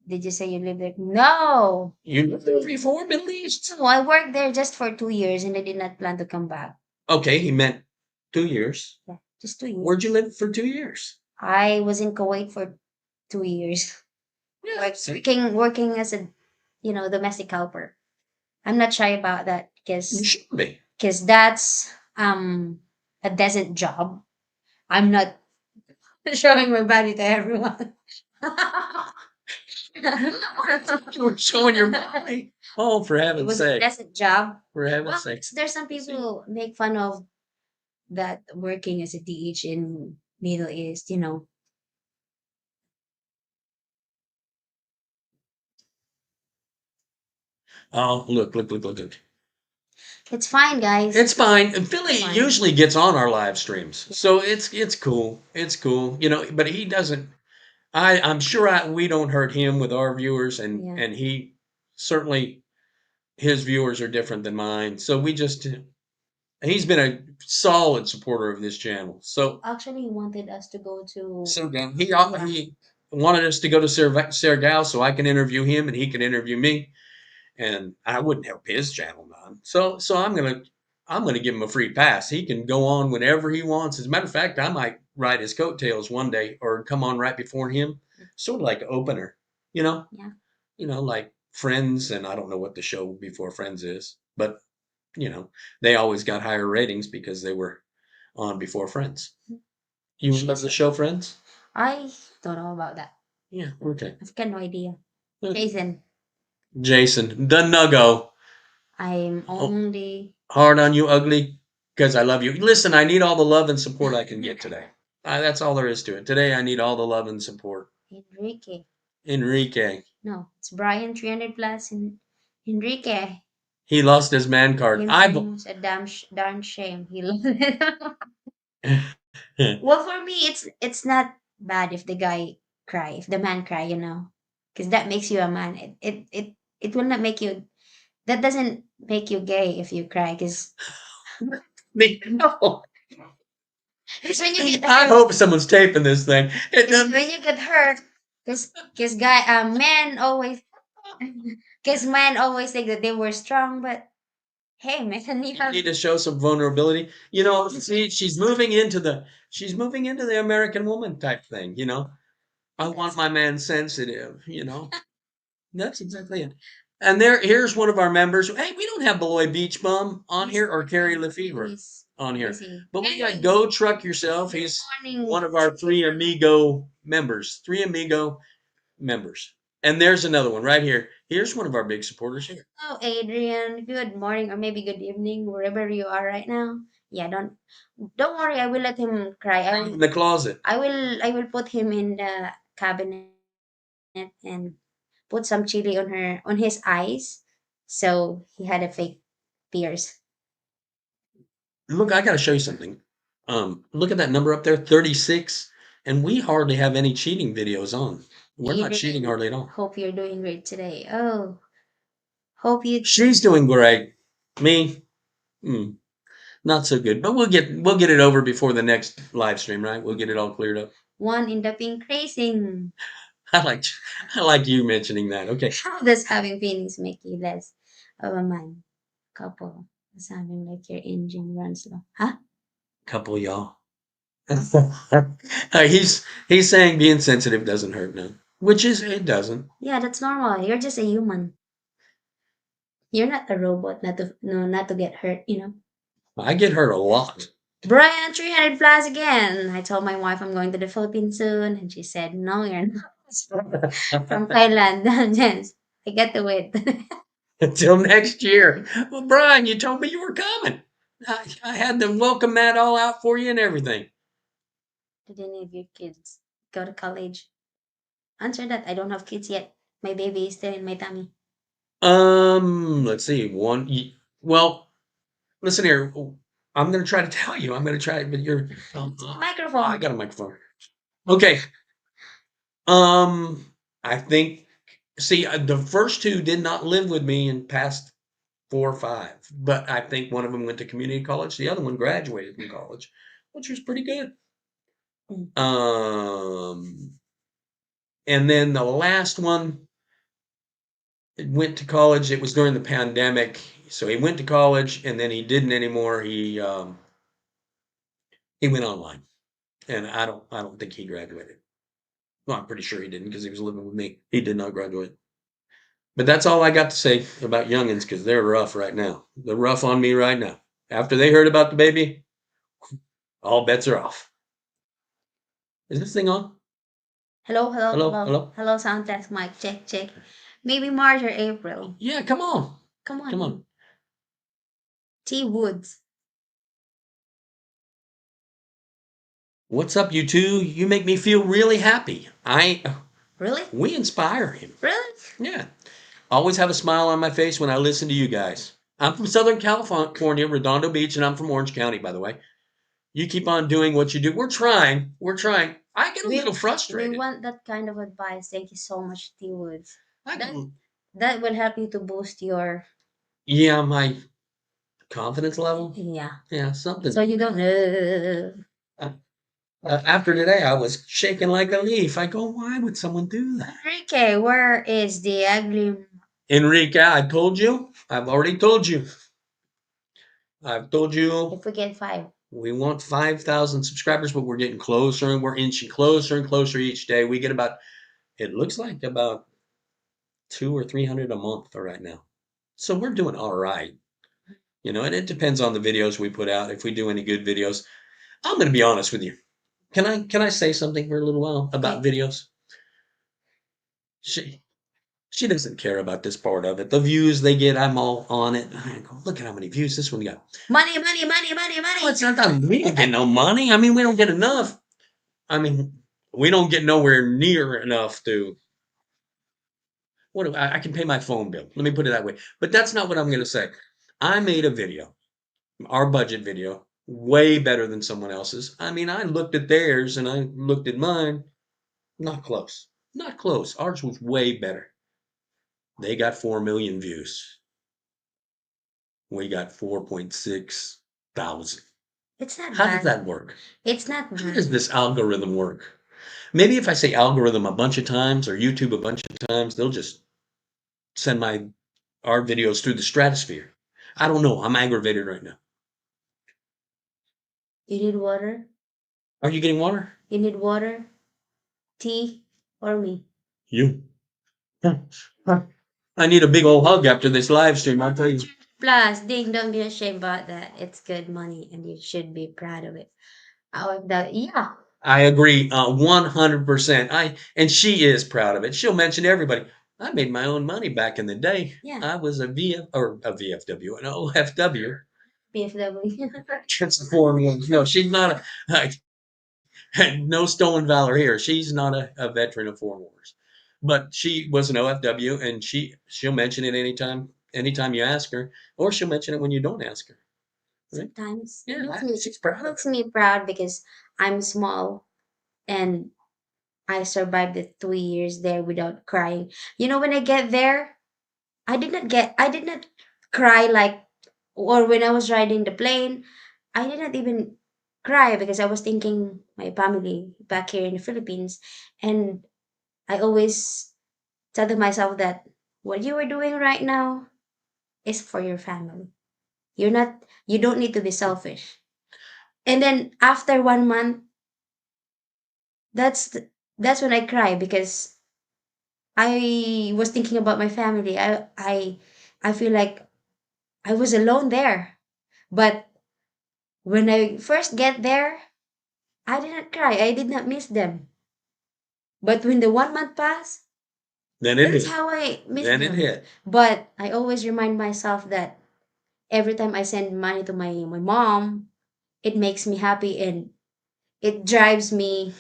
Did you say you live there? No. You lived there before, Middle East? No, I worked there just for 2 years and I did not plan to come back. Okay, he meant 2 years. Yeah, just 2 years. Where'd you live for 2 years? I was in Kuwait for 2 years. Yeah. Working as a domestic helper. I'm not shy about that You should be. because that's a decent job. I'm not showing my body to everyone. You were showing your body. Oh, for It heaven's was a sake. pleasant job. For heaven's Well, sake. there's some people who make fun of that working as a DH in Middle East, you know. Oh, look. It's fine, guys. It's fine. And Philly Fine. usually gets on our live streams, so it's cool. It's cool, you know. But he doesn't. I'm sure we don't hurt him with our viewers, Yeah. and he certainly his viewers are different than mine. So we just he's been a solid supporter of this channel. So Actually, he wanted us to go to. he wanted us to go to Sergal so I can interview him and he can interview me, and I wouldn't help his channel none. So I'm gonna give him a free pass. He can go on whenever he wants. As a matter of fact, I might ride his coattails one day or come on right before him, sort of like an opener, you know. Yeah. You know, like Friends, and I don't know what the show before Friends is, but you know, they always got higher ratings because they were on before Friends. You remember the show Friends? I don't know about that. Yeah, okay. I've got no idea. Uh, Jason, Jason, the nuggo. I'm Oh, only. hard on you, ugly, because I love you. Listen, I need all the love and support I can get today. That's all there is to it. Today, I need all the love and support. Enrique. Enrique, No, it's Brian 300 plus and Enrique. he lost his man card. Him was a darn shame. He lost it. Well, for me, it's not bad if the guy cry, if the man cry, you know, because that makes you a man. It will not make you. That doesn't make you gay if you cry, because no. it's when you get I hurt. hope someone's taping this thing. It It's doesn't. when you get hurt, because men always, because men always think that they were strong, but hey, man, you You have. need to show some vulnerability. You know, see, she's moving into the American woman type thing. You know, I want my man sensitive. You know, that's exactly it. And here's one of our members. Hey, we don't have Beloy Beach Bum on here or Carrie Lefevre He's on here, busy. but we got Go Truck Yourself. He's Morning. one of our Three Amigo members. Three Amigo members. And there's another one right here. Here's one of our big supporters here. Oh, Adrian, good morning or maybe good evening, wherever you are right now. Yeah, don't worry, I will let him cry. In the closet. I will put him in the cabinet and put some chili on his eyes. So he had a fake tears. Look, I got to show you something. Look at that number up there, 36, and we hardly have any cheating videos on. We're not cheating hardly at all. Hope you're doing great today. Oh, hope you. She's doing great. Me, not so good. But we'll get it over before the next live stream, right? We'll get it all cleared up. One in the pink racing. I like you mentioning that. Okay. How does having feelings make you less of a man? Couple. Sounding like your engine runs slow. Huh? Couple of y'all. He's saying being sensitive doesn't hurt none, which is it doesn't. Yeah, that's normal. You're just a human. You're not a robot. Not to get hurt. You know. I get hurt a lot. Brian, 300 plus again. I told my wife I'm going to the Philippines soon, and she said, "No, you're not." From Thailand. Yes, I get to wait. Until next year. Well, Brian, you told me you were coming. I had the welcome mat all out for you and everything. Did any of your kids go to college? Answer that. I don't have kids yet. My baby is still in my tummy. Let's see. Well, listen here. I'm gonna try to tell you. I'm gonna try, but you're. Microphone. I got a microphone. Okay. I think. See, the first two did not live with me in past 4 or 5, but I think one of them went to community college. The other one graduated from college, which was pretty good. And then the last one went to college. It was during the pandemic, so he went to college, and then he didn't anymore. He went online, and I don't think he graduated. Well, I'm pretty sure he didn't because he was living with me. He did not graduate. But that's all I got to say about youngins because they're rough right now. They're rough on me right now. After they heard about the baby, all bets are off. Is this thing on? Hello, hello, Hello, hello, hello. hello. Sound test, mic check, check. Maybe March or April. Yeah, come on, Come come on, on. T Woods. What's up, you two? You make me feel really happy. Really? We inspire him. Really? Yeah. Always have a smile on my face when I listen to you guys. I'm from Southern California, Redondo Beach, and I'm from Orange County, by the way. You keep on doing what you do. We're trying. We're trying. I get a We little we frustrated. want that kind of advice. Thank you so much, T Woods. I That get, that will help you to boost your yeah, my confidence level. yeah. Yeah, something. So you don't. Uh, After today, I was shaking like a leaf. I go, why would someone do that? Enrique, where is the ugly? Enrique, I told you. I've already told you. I've told you If we get 5, we want 5,000 subscribers, but we're getting closer and we're inching closer and closer each day. We get about, it looks like about 200 or 300 a month right now. So we're doing all right. You know, and it depends on the videos we put out. If we do any good videos, I'm going to be honest with you. Can I say something for a little while about okay. videos? She she doesn't care about this part of it. The views they get, I'm all on it. I go, look at how many views this one got. Money, money, money, money, No, money. it's not that we don't get no money. I mean, we don't get enough. I mean, we don't get nowhere near enough to what do I can pay my phone bill. Let me put it that way. But that's not what I'm going to say. I made a video, our budget video, way better than someone else's. I mean, I looked at theirs and I looked at mine. Not close. Not close. Ours was way better. They got 4 million views. We got 4.6 thousand. It's not How does bad. that work? It's not How bad. does this algorithm work? Maybe if I say algorithm a bunch of times or YouTube a bunch of times, they'll just send our videos through the stratosphere. I don't know. I'm aggravated right now. You need water? Are you getting water? You need water? Tea? Or me? You. I need a big old hug after this live stream. I'll tell you. Plus, Ding, don't be ashamed about that. It's good money and you should be proud of it. Yeah. I agree 100%. And she is proud of it. She'll mention to everybody. I made my own money back in the day. Yeah. I was a VFW, an OFW. BFW. Transform. No, she's not no stolen valor here. She's not a veteran of foreign wars, but she was an OFW, and she'll mention it anytime you ask her, or she'll mention it when you don't ask her. Right? Sometimes Yeah, she's it proud of makes it. me proud because I'm small and I survived the 2 years there without crying. You know, when I get there, I did not cry like, or when I was riding the plane, I did not even cry because I was thinking my family back here in the Philippines. And I always tell to myself that what you are doing right now is for your family. You don't need to be selfish. And then after 1 month, that's the, that's when I cry because I was thinking about my family. I feel like I was alone there. But when I first get there, I did not cry. I did not miss them. But when the 1 month passed, Then it that's hit. how I miss Then it them. hit. But I always remind myself that every time I send money to my mom, it makes me happy and it drives me,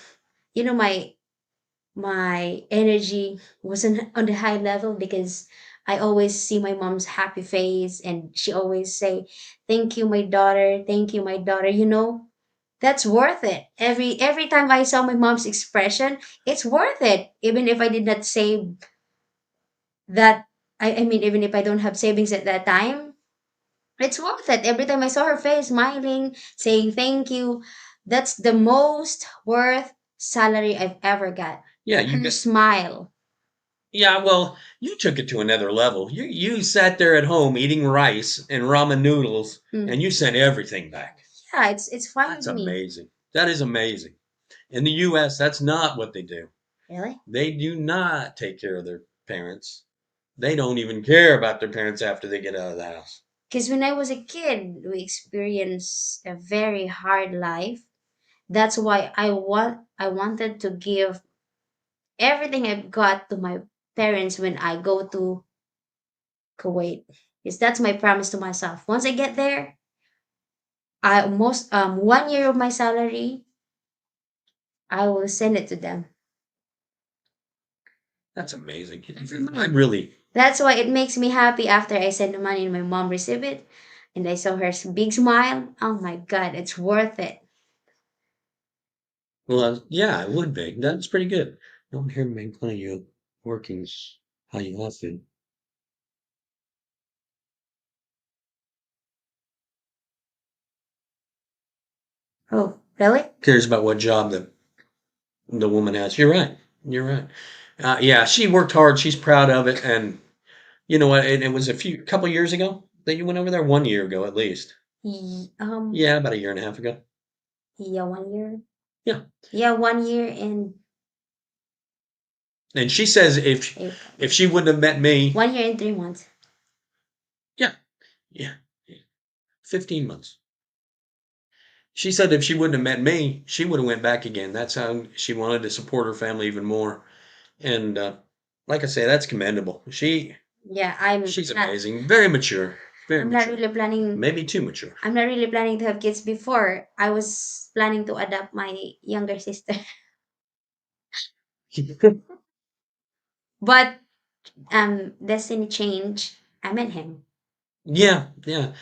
you know, my energy wasn't on the high level because I always see my mom's happy face and she always say, "Thank you, my daughter. Thank you, my daughter." You know, that's worth it. Every time I saw my mom's expression, it's worth it. Even if I did not save that, I mean, even if I don't have savings at that time, it's worth it. Every time I saw her face smiling, saying thank you, that's the most worth salary I've ever got. Yeah, you Her got. smile. Yeah, well, you took it to another level. You sat there at home eating rice and ramen noodles, Mm. and you sent everything back. Yeah, it's fine That's with me. amazing. That is amazing. In the U.S., that's not what they do. Really? They do not take care of their parents. They don't even care about their parents after they get out of the house. Because when I was a kid, we experienced a very hard life. That's why I wanted to give everything I've got to my parents when I go to Kuwait. Because that's my promise to myself. Once I get there, I most 1 year of my salary, I will send it to them. That's amazing. I really. That's why it makes me happy after I send the money and my mom receive it and I saw her big smile. Oh my god, it's worth it. Well, yeah, it would be. That's pretty good. Don't hear me make fun of you working how you have to. Oh, really? Cares about what job the woman has. You're right. You're right. Yeah, she worked hard. She's proud of it. And you know what? It was couple years ago that you went over there. 1 year ago, at least. Yeah, about a year and a half ago. Yeah, 1 year. Yeah. Yeah, 1 year and And she says if she wouldn't have met me, 1 year and 3 months. yeah, yeah, 15 months. She said if she wouldn't have met me, she would have went back again. That's how she wanted to support her family even more. And like I say, that's commendable. Yeah, She's amazing. Very mature. Very I'm not mature. really planning. Maybe too mature. I'm not really planning to have kids before. I was planning to adopt my younger sister, but destiny changed. I met him. Yeah, yeah.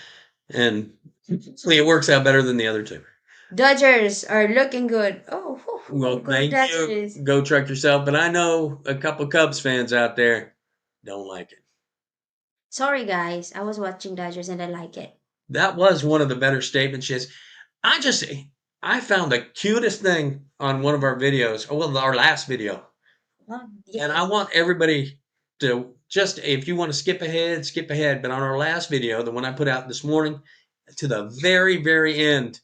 And hopefully it works out better than the other two. Dodgers are looking good. Oh, Well, go thank you. Dodgers! Go truck yourself. But I know a couple Cubs fans out there don't like it. Sorry, guys. I was watching Dodgers and I like it. That was one of the better statements. She has. I just, I found the cutest thing on one of our videos. Well, our last video. Well, And yeah. I want everybody to just, if you want to skip ahead, skip ahead. But on our last video, the one I put out this morning, to the very, very end.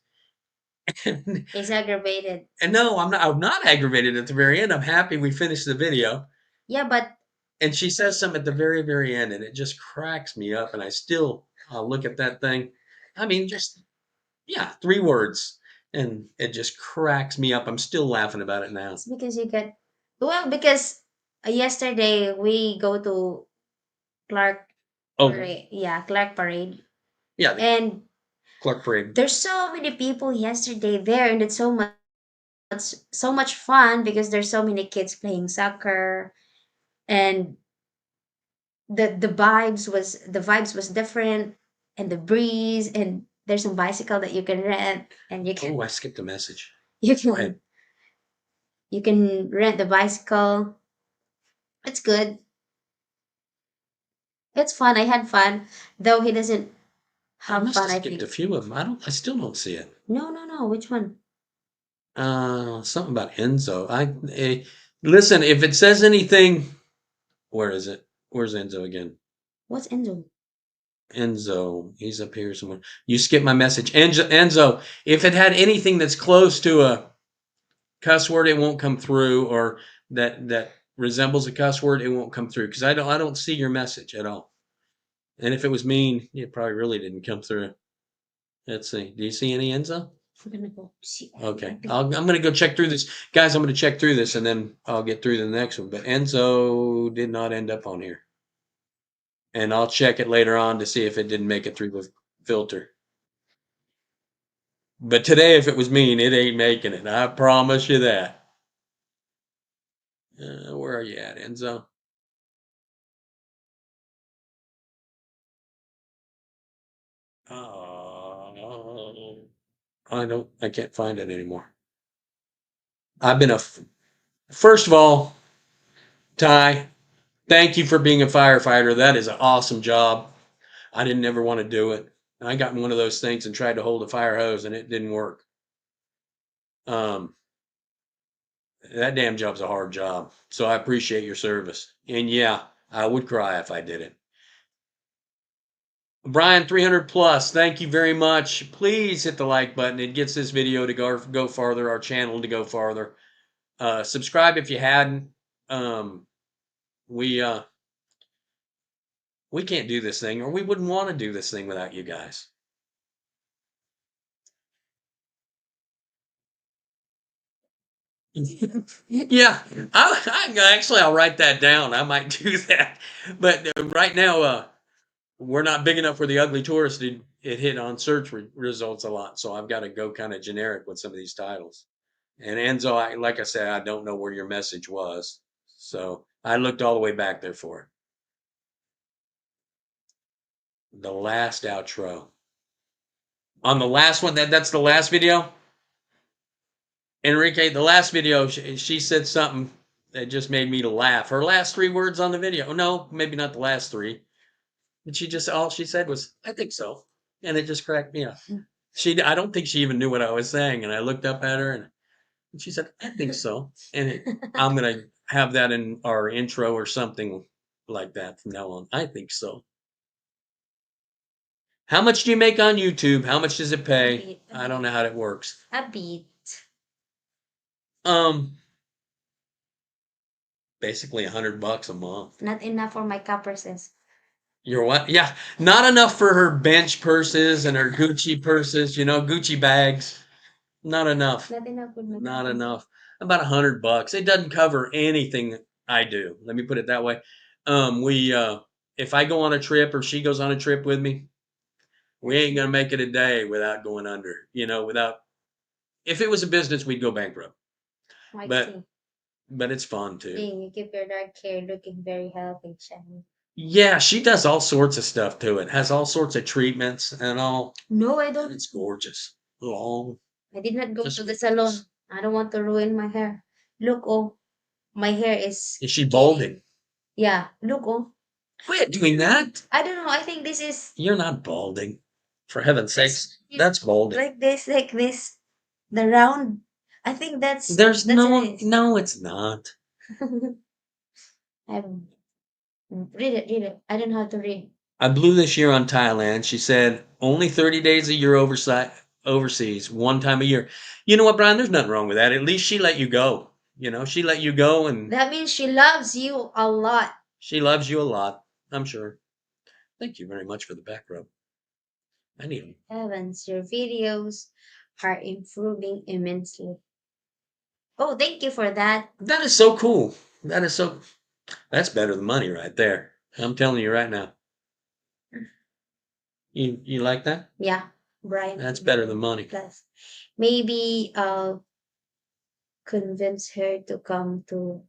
And, It's aggravated. and no, I'm not aggravated at the very end. I'm happy we finished the video. Yeah, but And she says something at the very, very end, and it just cracks me up. And I still look at that thing. I mean, just, yeah, 3 words. And it just cracks me up. I'm still laughing about it now. it's because you get well because yesterday we go to Clark Oh, Parade. Yeah, Clark Parade, yeah, the and Clark Parade. there's so many people yesterday there, and it's so much fun because there's so many kids playing soccer, and the vibes was different, and the breeze, and there's some bicycle that you can rent, and you can Oh, I skipped a message. you Go ahead. can you can rent the bicycle. It's good. It's fun. I had fun, though he doesn't I have must fun. have I skipped a think. few of them. I still don't see it. No, no, no. Which one? Something about Enzo. Listen. If it says anything, where is it? Where's Enzo again? What's Enzo? Enzo. He's up here somewhere. You skipped my message. Enzo. If it had anything that's close to a cuss word, it won't come through, or that resembles a cuss word, it won't come through because I don't see your message at all. And if it was mean, it probably really didn't come through. Let's see. Do you see any Enzo? I'm gonna go see. Okay. I'm going to go check through this. Guys, I'm going to check through this and then I'll get through the next one. But Enzo did not end up on here. And I'll check it later on to see if it didn't make it through the filter. But today, if it was mean, it ain't making it. I promise you that. Where are you at, Enzo? Oh, I can't find it anymore. I've been first of all, Ty, thank you for being a firefighter. That is an awesome job. I didn't ever want to do it. I got in one of those things and tried to hold a fire hose and it didn't work. Um, that damn job's a hard job. So I appreciate your service. And yeah, I would cry if I did it. Brian 300 plus, thank you very much. Please hit the like button. It gets this video to go farther, our channel to go farther. Subscribe if you hadn't. Um, we we can't do this thing, or we wouldn't want to do this thing without you guys. Yeah, I'll write that down. I might do that. But right now, we're not big enough for the ugly tourist. It hit on search results a lot, so I've got to go kind of generic with some of these titles. And Enzo, like I said, I don't know where your message was, so I looked all the way back there for it. The last outro on the last one. That's the last video. Enrique, the last video, she said something that just made me laugh. Her last 3 words on the video. No, maybe not the last 3. But all she said was, "I think so," and it just cracked me up. I don't think she even knew what I was saying, and I looked up at her, and she said, "I think so," and I'm gonna have that in our intro or something like that from now on. I think so. How much do you make on YouTube? How much does it pay? I don't know how that works. A bit. Um, basically $100 a month. Not enough for my purses. You're what? Yeah, not enough for her bench purses and her Gucci purses. Gucci bags. Not enough. Not enough with my Not purses. enough. About $100. It doesn't cover anything I do. Let me put it that way. If I go on a trip or she goes on a trip with me, we ain't gonna make it a day without going under. If it was a business, we'd go bankrupt. Might But see. but it's fun too. You keep your dark hair looking very healthy, shiny. Yeah, she does all sorts of stuff to it. Has all sorts of treatments and all. No, I And don't. it's gorgeous. Long. I did not go Just to the salon. gorgeous. I don't want to ruin my hair. Look, oh, my hair is. Is she balding? Yeah, look, oh. Quit doing that. I don't know. I think this is You're not balding. For heaven's sakes, It's that's balding. like this, like this. The round. I think that's There's that's no, it. no, it's not. I read it. I don't know how to read. I blew this year on Thailand. She said only 30 days a year overseas, one time a year. You know what, Brian? There's nothing wrong with that. At least she let you go. She let you go and That means she loves you a lot. she loves you a lot, I'm sure. Thank you very much for the back rub. I need them. Heavens, your videos are improving immensely. Oh, thank you for that. That is so cool. That's better than money right there. I'm telling you right now. You like that? Yeah, Brian. That's better than money. Plus, maybe I'll convince her to come to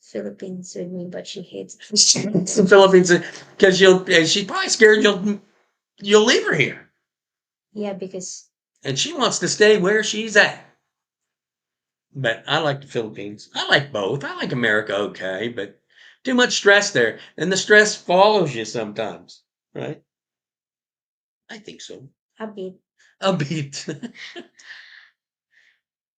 Philippines with me, but she hates The Philippines, because she's probably scared you'll leave her here, Yeah, because and she wants to stay where she's at. But I like the Philippines. I like both. I like America, okay, but too much stress there, and the stress follows you sometimes, right? I think so. a bit. A bit.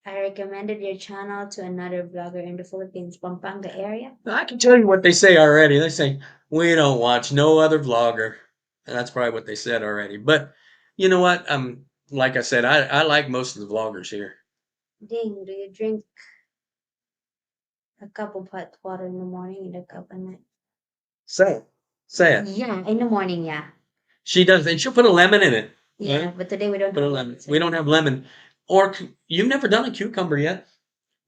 I recommended your channel to another vlogger in the Philippines, Pampanga area. I can tell you what they say already. They say we don't watch no other vlogger. And that's probably what they said already. But you know what? Like I said, I like most of the vloggers here. Ding, do you drink a cup of hot water in the morning and a cup at night? Say it. Yeah, in the morning, yeah. She does, and she'll put a lemon in it. Yeah, Right? but today we don't Put a have lemon. so- We don't have lemon. Or you've never done a cucumber yet.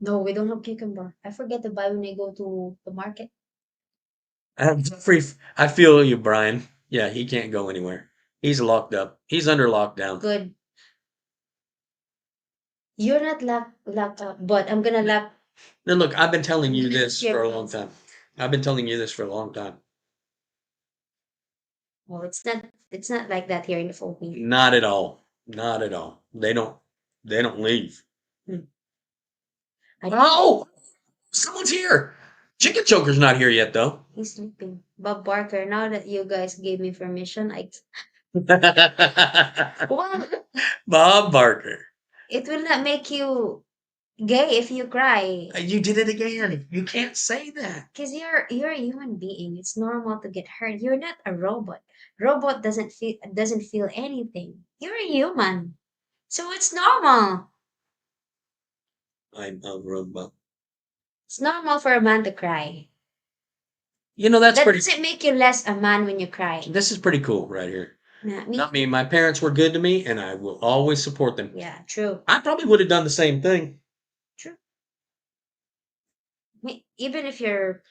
No, we don't have cucumber. I forget to buy when I go to the market. Jeffrey, I feel you, Brian. Yeah, he can't go anywhere. He's locked up. He's under lockdown. Good. You're not locked up, but I'm gonna lock. Now look, I've been telling you Yes, this yeah. for a long time. I've been telling you this for a long time. Well, it's not like that here in the Philippines. Not at all. Not at all. They don't leave. I Oh, someone's here. Chicken Choker's not here yet, though. He's sleeping. Bob Barker, now that you guys gave me permission, well, Bob Barker. it will not make you gay if you cry. You did it again. You can't say that. Because you're a human being. It's normal to get hurt. You're not a robot. Robot doesn't feel anything. You're a human. So it's normal. I'm a robot. It's normal for a man to cry. That's That pretty. doesn't make you less a man when you cry. This is pretty cool right here. Yeah, Not me. My parents were good to me, and I will always support them. Yeah, true. I probably would have done the same thing. True. Even if your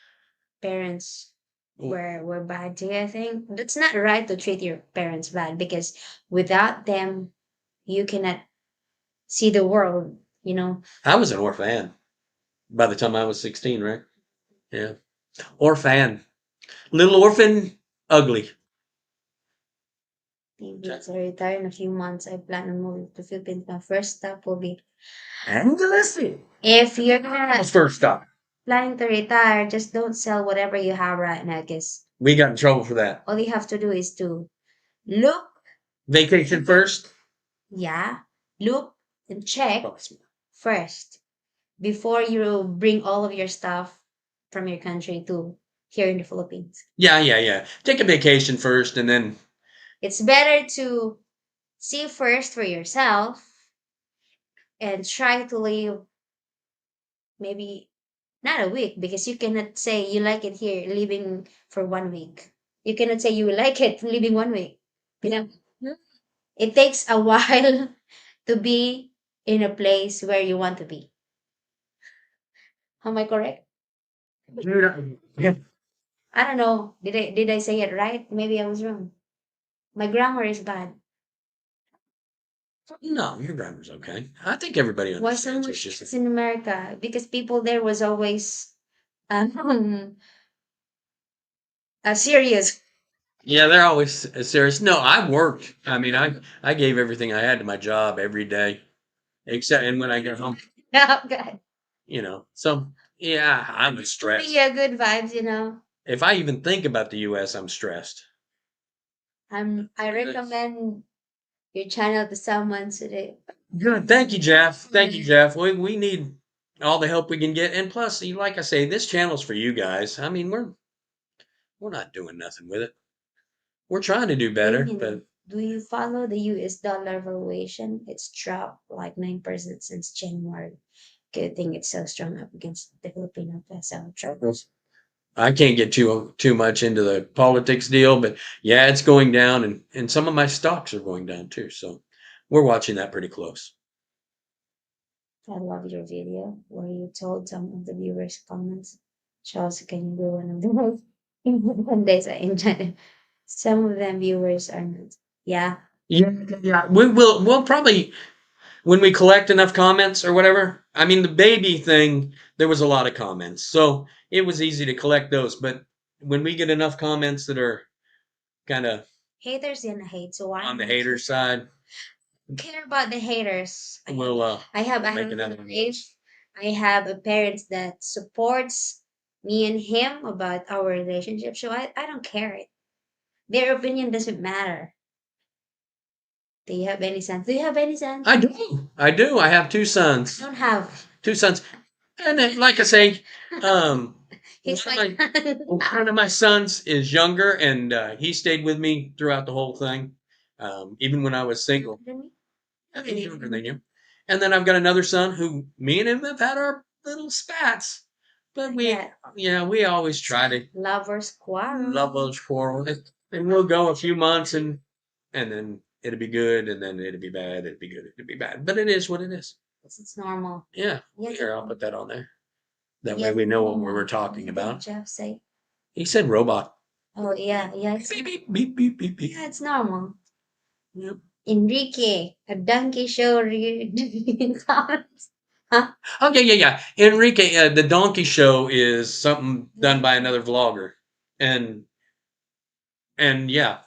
parents were bad to you, I think that's not right to treat your parents bad because without them, you cannot see the world. You know. I was an orphan by the time I was 16, right? Yeah. Orphan. Little orphan, ugly. Maybe as I retire in a few months, I plan on moving to Philippines. My first stop will be Angeles. if you're gonna First stop. planning to retire, just don't sell whatever you have right now, because We got in trouble for that. all you have to do is to look, Vacation first. yeah, look and check first before you bring all of your stuff from your country to here in the Philippines. Yeah. Take a vacation first, and then It's better to see first for yourself and try to live maybe not a week, because you cannot say you like it here living for 1 week. You cannot say you like it living 1 week. You know, it takes a while to be in a place where you want to be. Am I correct? yeah. I don't know. Did I say it right? Maybe I was wrong. My grammar is bad. No, your grammar's okay. I think everybody Why so understands. much It's stress just in America? Because people there was always serious. yeah, they're always serious. No, I worked. I mean, I gave everything I had to my job every day, except and when I get home, Oh, God. So yeah, I'm stressed. Yeah, good vibes, you know. If I even think about the U.S., I'm stressed. I recommend your channel to someone today. Good. Thank you, Jeff. Thank you, Jeff. We need all the help we can get, and plus, like I say, this channel's for you guys. I mean, we're not doing nothing with it. We're trying to do better, but Do you follow the US dollar valuation? It's dropped like 9% since January. Good thing it's so strong up against the Filipino peso. I can't get too much into the politics deal. But yeah, it's going down, and some of my stocks are going down too. So we're watching that pretty close. I love your video where you told some of the viewers' comments. Charles, can you do one of those? One days I enjoyed it. Some of them viewers are not. Yeah. Yeah. We'll probably when we collect enough comments or whatever. I mean, the baby thing, there was a lot of comments, so it was easy to collect those. But when we get enough comments that are kind of Haters gonna hate, so why on the not hater side, care about the haters? we'll I make have another a one. life. I have a parents that supports me and him about our relationship, so I don't care it. Their opinion doesn't matter. Do you have any sons? Do you have any sons? I do. I do. I have two I sons. don't have. Two sons. And then, like I say, He's one my of my one of my sons is younger, and he stayed with me throughout the whole thing, even when I was single. Yeah, he's younger than you. And then I've got another son who me and him have had our little spats, but we always try to lovers quarrel. love those quarrel, and we'll go a few months, and then it'll be good, and then it'll be bad, it'll be good, it'll be bad. But it is what it is. It's normal. Yeah. Yes, Here, I'll put that on there. That way yes, we know what we normal. were talking What did about. Jeff say? He said robot. Oh yeah, yeah. It's, Beep, beep, beep, beep, beep, beep. yeah, it's normal. Yep. Enrique, a donkey show comments. Huh? Oh, yeah. Enrique, the donkey show is something done by another vlogger. And, yeah.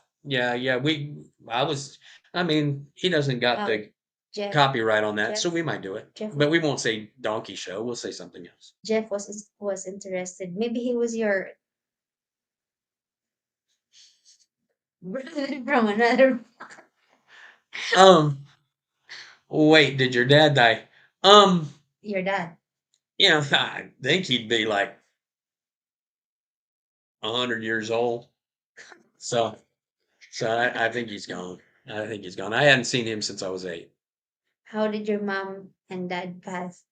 I mean, he doesn't got the Jeff, copyright on that, Jeff, so we might do it. Jeff, But we won't say donkey show. We'll say something else. Jeff was interested. Maybe he was your brother from another. Um, Wait, did your dad die? Um, Your dad. I think he'd be like 100 years old. So, I think he's gone. I think he's gone. I hadn't seen him since I was 8. How did your mom and dad pass?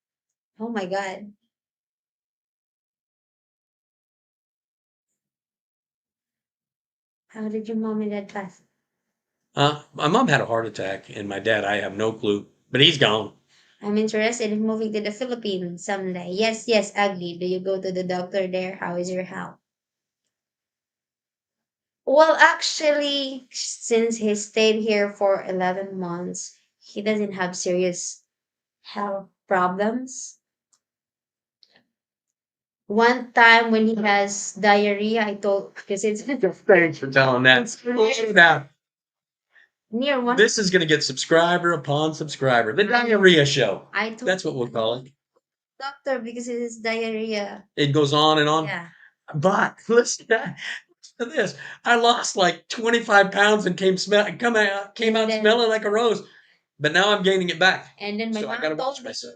Oh my God. How did your mom and dad pass? My mom had a heart attack, and my dad, I have no clue, but he's gone. I'm interested in moving to the Philippines someday. Yes, yes, Ugly. Do you go to the doctor there? How is your health? Well, actually, since he stayed here for 11 months, he doesn't have serious health problems. One time when he has diarrhea, I told, because it's Thanks for telling that. Now, near one, this is going to get subscriber upon subscriber. The diarrhea show. I told That's what we'll call it. doctor because it is diarrhea. It goes on and on. Yeah. But listen to this. I lost like 25 pounds and came out smelling like a rose. But now I'm gaining it back. And then my So I mom gotta told watch me myself.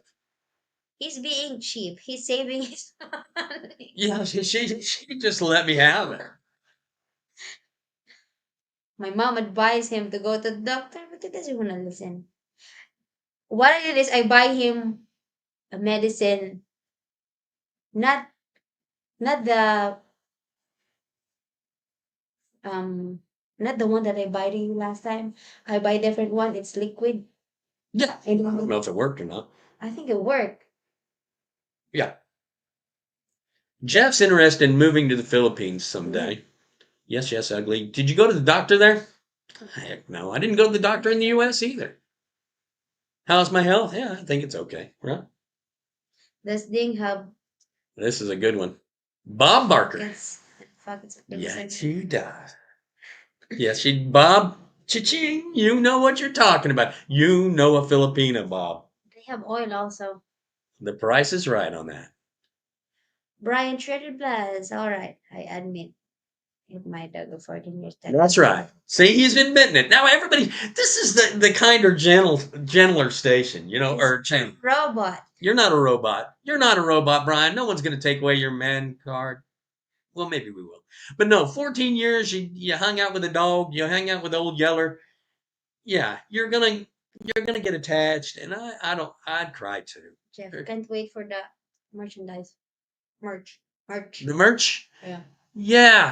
he's being cheap. He's saving his money. Yeah, she just let me have it. My mom advised him to go to the doctor, but he doesn't want to listen. What I did is I buy him a medicine, not not the um not the one that I buy to you last time. I buy different one. It's liquid. Yeah. I And don't know if it worked or not. I think it worked. Yeah. Jeff's interested in moving to the Philippines someday. Yes, yes, Ugly. Did you go to the doctor there? Heck no. I didn't go to the doctor in the US either. How's my health? Yeah, I think it's okay. Right? Does Ding have This is a good one. Bob Barker. pockets and pockets of Yes, things? she does. Yes, Bob. Cha-ching. You know what you're talking about. You know a Filipina, Bob. They have oil also. The price is right on that. Brian Shredded Blast. All right, I admit it might have go 14 years. That's right. See, he's admitting it. Now, everybody, this is the kinder, gentler station, or channel. Robot. You're not a robot. You're not a robot, Brian. No one's going to take away your man card. Well, maybe we will. But no, 14 years, you hung out with a dog, you hang out with Old Yeller. Yeah, you're gonna get attached, and I'd cry too. Jeff, can't wait for the merchandise. Merch. The merch? Yeah.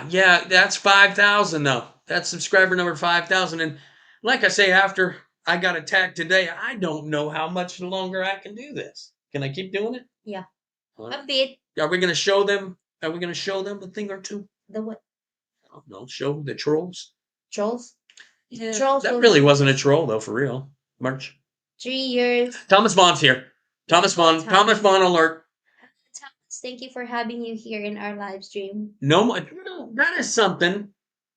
Yeah, that's 5,000 though. That's subscriber number 5,000. And like I say, after I got attacked today, I don't know how much longer I can do this. Can I keep doing it? Yeah. Huh? A bit. Are we gonna show them? Are we gonna show them a thing or two? The what? I don't know. Show the trolls. Trolls? Yeah, Trolls that will- really wasn't a troll though, for real. Merch. 3 years. Thomas Vaughn's here. Thomas Vaughn. Thomas Vaughn alert. Thomas, thank you for having you here in our live stream. No more. That is something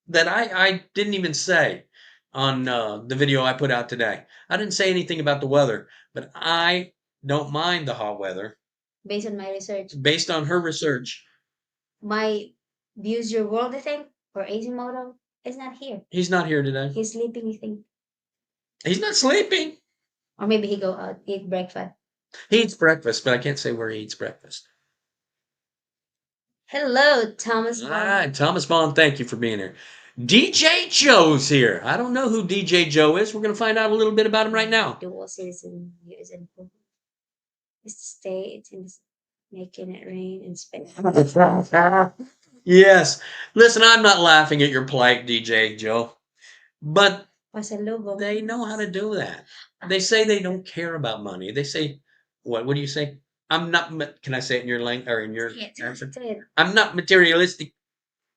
that I didn't even say on the video I put out today. I didn't say anything about the weather, but I don't mind the hot weather. Based on my research. Based on her research, My Views Your World, I think, or Azimoto, is not here. he's not here today. He's sleeping, I think. He's not sleeping. Or maybe he go out, eat breakfast. He eats breakfast, but I can't say where he eats breakfast. Hello, Thomas. All right, Thomas Vaughn, thank you for being here. DJ Joe's here. I don't know who DJ Joe is. We're going to find out a little bit about him right now. Dual citizen, US and is the state in making it rain in Spain. Yes. Listen, I'm not laughing at your plight, DJ Joe, but Pasalubong. they know how to do that. They say they don't care about money. They say, what do you say? I'm not, can I say it in your language or in your accent? I'm not materialistic.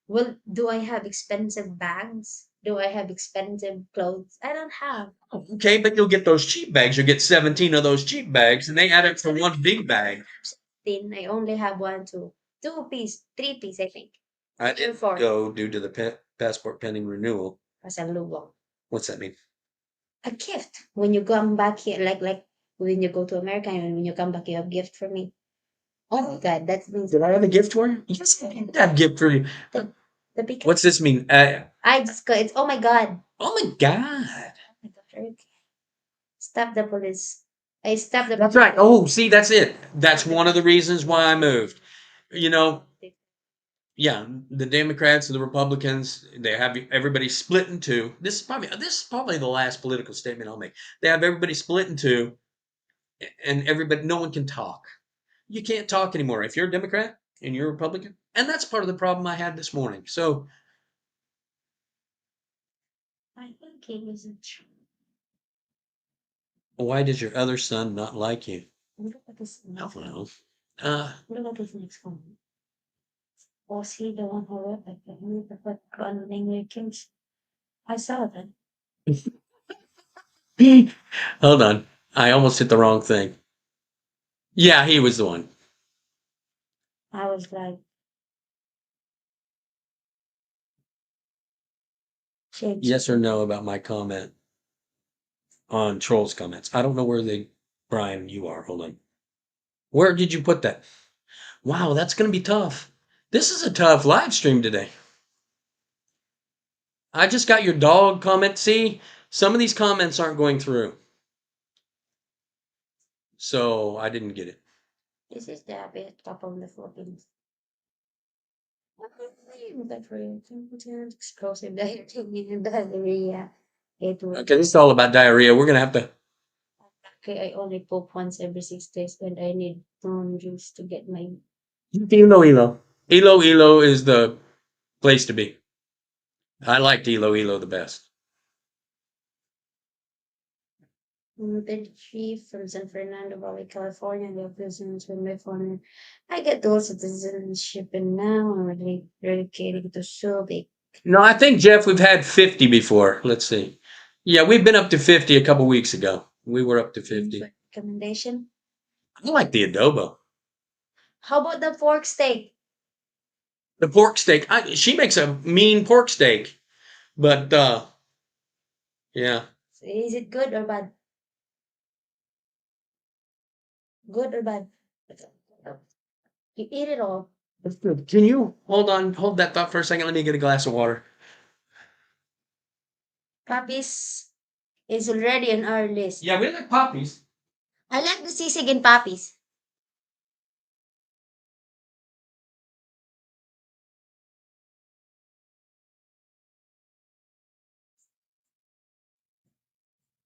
Well, do I have expensive bags? Do I have expensive clothes? I don't have. Okay, but you'll get those cheap bags. You'll get 17 of those cheap bags, and they add up to one big bag. Then I only have 2 piece, 3 piece, I think. I didn't go due to the passport pending renewal. Pasalubong. What's that mean? A gift. When you come back here, like when you go to America and when you come back, you have gift for me. Oh my God, that means Did I have a gift for you? Yes, I did have a gift for you. the big. What's this mean? I just got it's. Oh my God. Oh my God. Oh my God. Okay. Stop the police. I stopped the. That's right. Oh, see, that's it. That's one of the reasons why I moved. Yeah, the Democrats and the Republicans, they have everybody split in two. This is probably the last political statement I'll make. They have everybody split in two, and no one can talk. You can't talk anymore if you're a Democrat and you're a Republican, and that's part of the problem I had this morning. So I think Rethinking isn't true. Why does your other son not like you? Look at this I next don't one. know. Look at this next one. Was he the one who wrote like the put on Kings? I saw that. Hold on. I almost hit the wrong thing. Yeah, he was the one. I was like, change. Yes or no about my comment on Troll's comments. I don't know where Brian, you are. Hold on. Where did you put that? Wow, that's going to be tough. This is a tough live stream today. I just got your dog comment. See, some of these comments aren't going through. So I didn't get it. This is the best couple in the Philippines. That for explosive diarrhea. It was Okay, this is all about diarrhea. We're going to have to. okay. I only poop once every 6 days, and I need prune juice to get my. Ilo. Ilo is the place to be. I liked Ilo the best. The chief from San Fernando Valley, California, the business with my phone. I get dual citizenship, and now I'm really dedicated to Subic. No, I think, Jeff, we've had 50 before. Let's see. Yeah, we've been up to 50 a couple weeks ago. We were up to 50. Recommendation. I like the adobo. How about the pork steak? The pork steak. She makes a mean pork steak. But, yeah. Is it good or bad? Good or bad? You eat it all. That's good. Can you hold that thought for a second? Let me get a glass of water. Puppies is already on our list. Yeah, we like poppies. I like the sisig and puppies.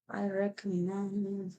I recommend.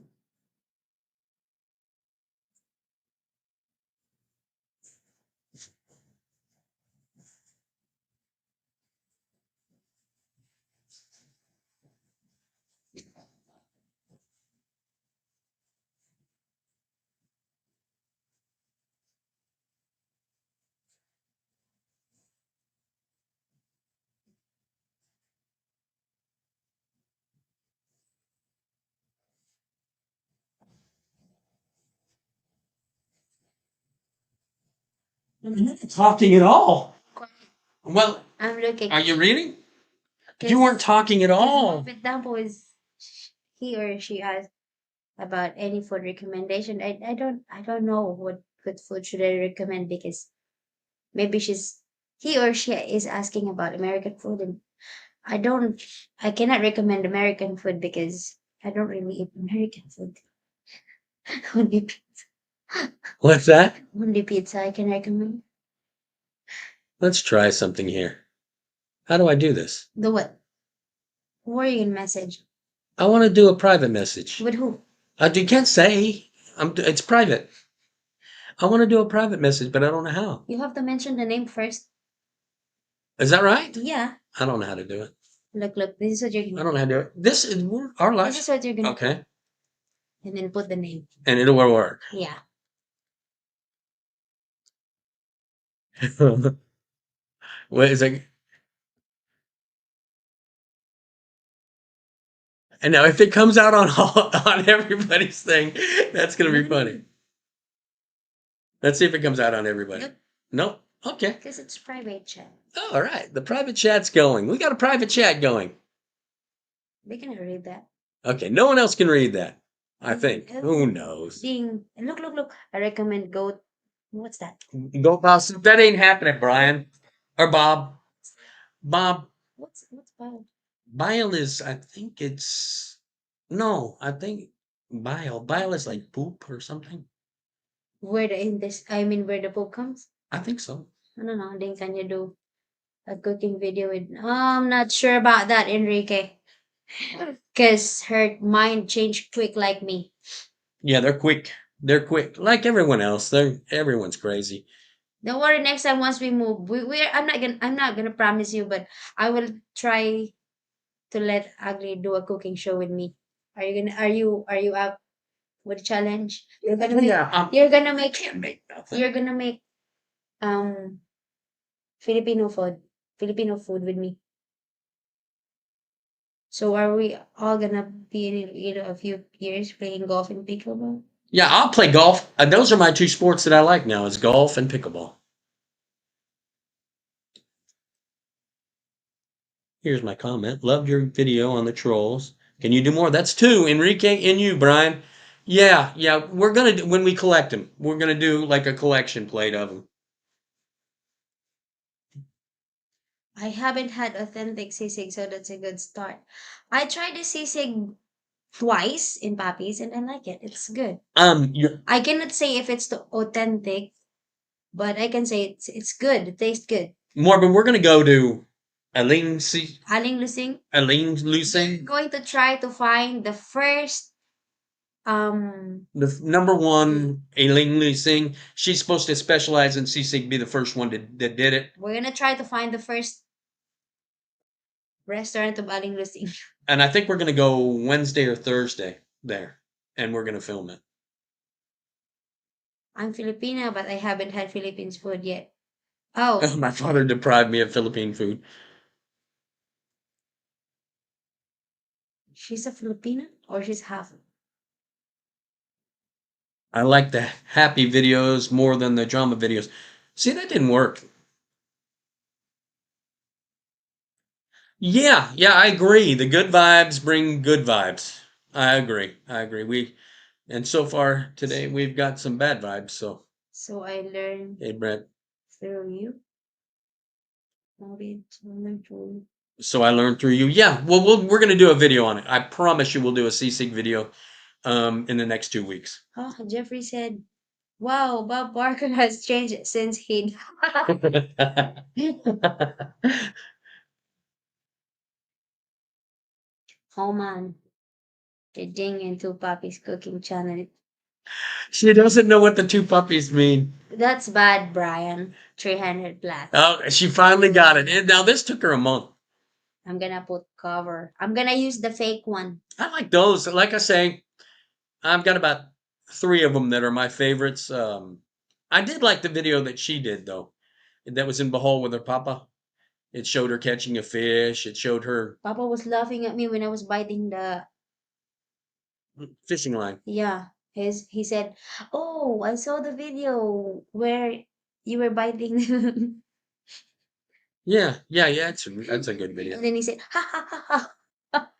Talking at all. Well, I'm looking. are you reading? Yes. You weren't talking at all. If example is he or she asked about any food recommendation, I don't know what food should I recommend, because maybe he or she is asking about American food, and I cannot recommend American food because I don't really eat American food. only What's that? only pizza I can recommend. Let's try something here. How do I do this? The what? Who are you in message? I want to do a private message. With who? You can't say. It's private. I want to do a private message, but I don't know how. You have to mention the name first. Is that right? Yeah. I don't know how to do it. Look, this is what you're I gonna don't know how to do it. This is our life. This is what you're gonna Okay. put, and then put the name. And it'll work. Yeah. What is it? And now if it comes out on on everybody's thing, that's gonna be funny. Let's see if it comes out on everybody. Nope. Nope. Okay. Because it's private chat. Oh, all right. The private chat's going. We got a private chat going. They can read that. Okay. No one else can read that. I think. Who knows? Look. I recommend goat. What's that? Go, boss. That ain't happening, Brian. Or Bob. Bob. What's bile? Bile is, I think it's, no, I think bile. Bile is like poop or something. Where the poop comes? I think so. I don't know. Then can you do a cooking video with? Oh, I'm not sure about that, Enrique. Because her mind changed quick like me. Yeah, they're quick. They're quick. Like everyone else. Everyone's crazy. Don't worry. Next time, once we move, I'm not gonna promise you, but I will try to let Ugly do a cooking show with me. Are you up with the challenge? You're gonna make you're gonna make can't make nothing. you're gonna make Filipino food with me. So are we all gonna be in a few years playing golf and pickleball? Yeah, I'll play golf. Those are my two sports that I like now: is golf and pickleball. Here's my comment. Loved your video on the trolls. Can you do more? That's two. Enrique and you, Brian. Yeah. We're gonna do, when we collect them. We're gonna do like a collection plate of them. I haven't had authentic sisig, so that's a good start. I tried the sisig twice in Papi's and I like it. It's good. You're, I cannot say if it's the authentic, but I can say it's good. It tastes good. Morgan, we're gonna go to Aline C. Aling Lusing, Aline Lucing, going to try to find the first the number one Aline Lucing. She's supposed to specialize in sisig, be the first one that did it. we're gonna try to find the first restaurant of Aling Lusing. And I think we're gonna go Wednesday or Thursday there, and we're gonna film it. I'm Filipina, but I haven't had Philippines food yet. Oh, My father deprived me of Philippine food. she's a Filipina or she's half? I like the happy videos more than the drama videos. See, that didn't work. Yeah, I agree. The good vibes bring good vibes. I agree. And so far today we've got some bad vibes. So, So I learned hey, Brent. through you. Maybe it's learned through you. So I learned through you. Yeah, well, we're gonna do a video on it. I promise you, we'll do a CSIG video in the next 2 weeks. Oh, Jeffrey said, "Wow, Bob Barker has changed since he." Oh man, the Ding and Two Puppies cooking channel. She doesn't know what the two puppies mean. That's bad, Brian. 300 plus. Oh, she finally got it. And now this took her a month. I'm gonna put cover. I'm gonna use the fake one. I like those. Like I say, I've got about 3 of them that are my favorites. I did like the video that she did though. That was in Bohol with her papa. It showed her catching a fish. It showed her Papa was laughing at me when I was biting the. fishing line. Yeah, he said, "Oh, I saw the video where you were biting." Yeah. That's a good video. And then he said, "Ha ha ha ha."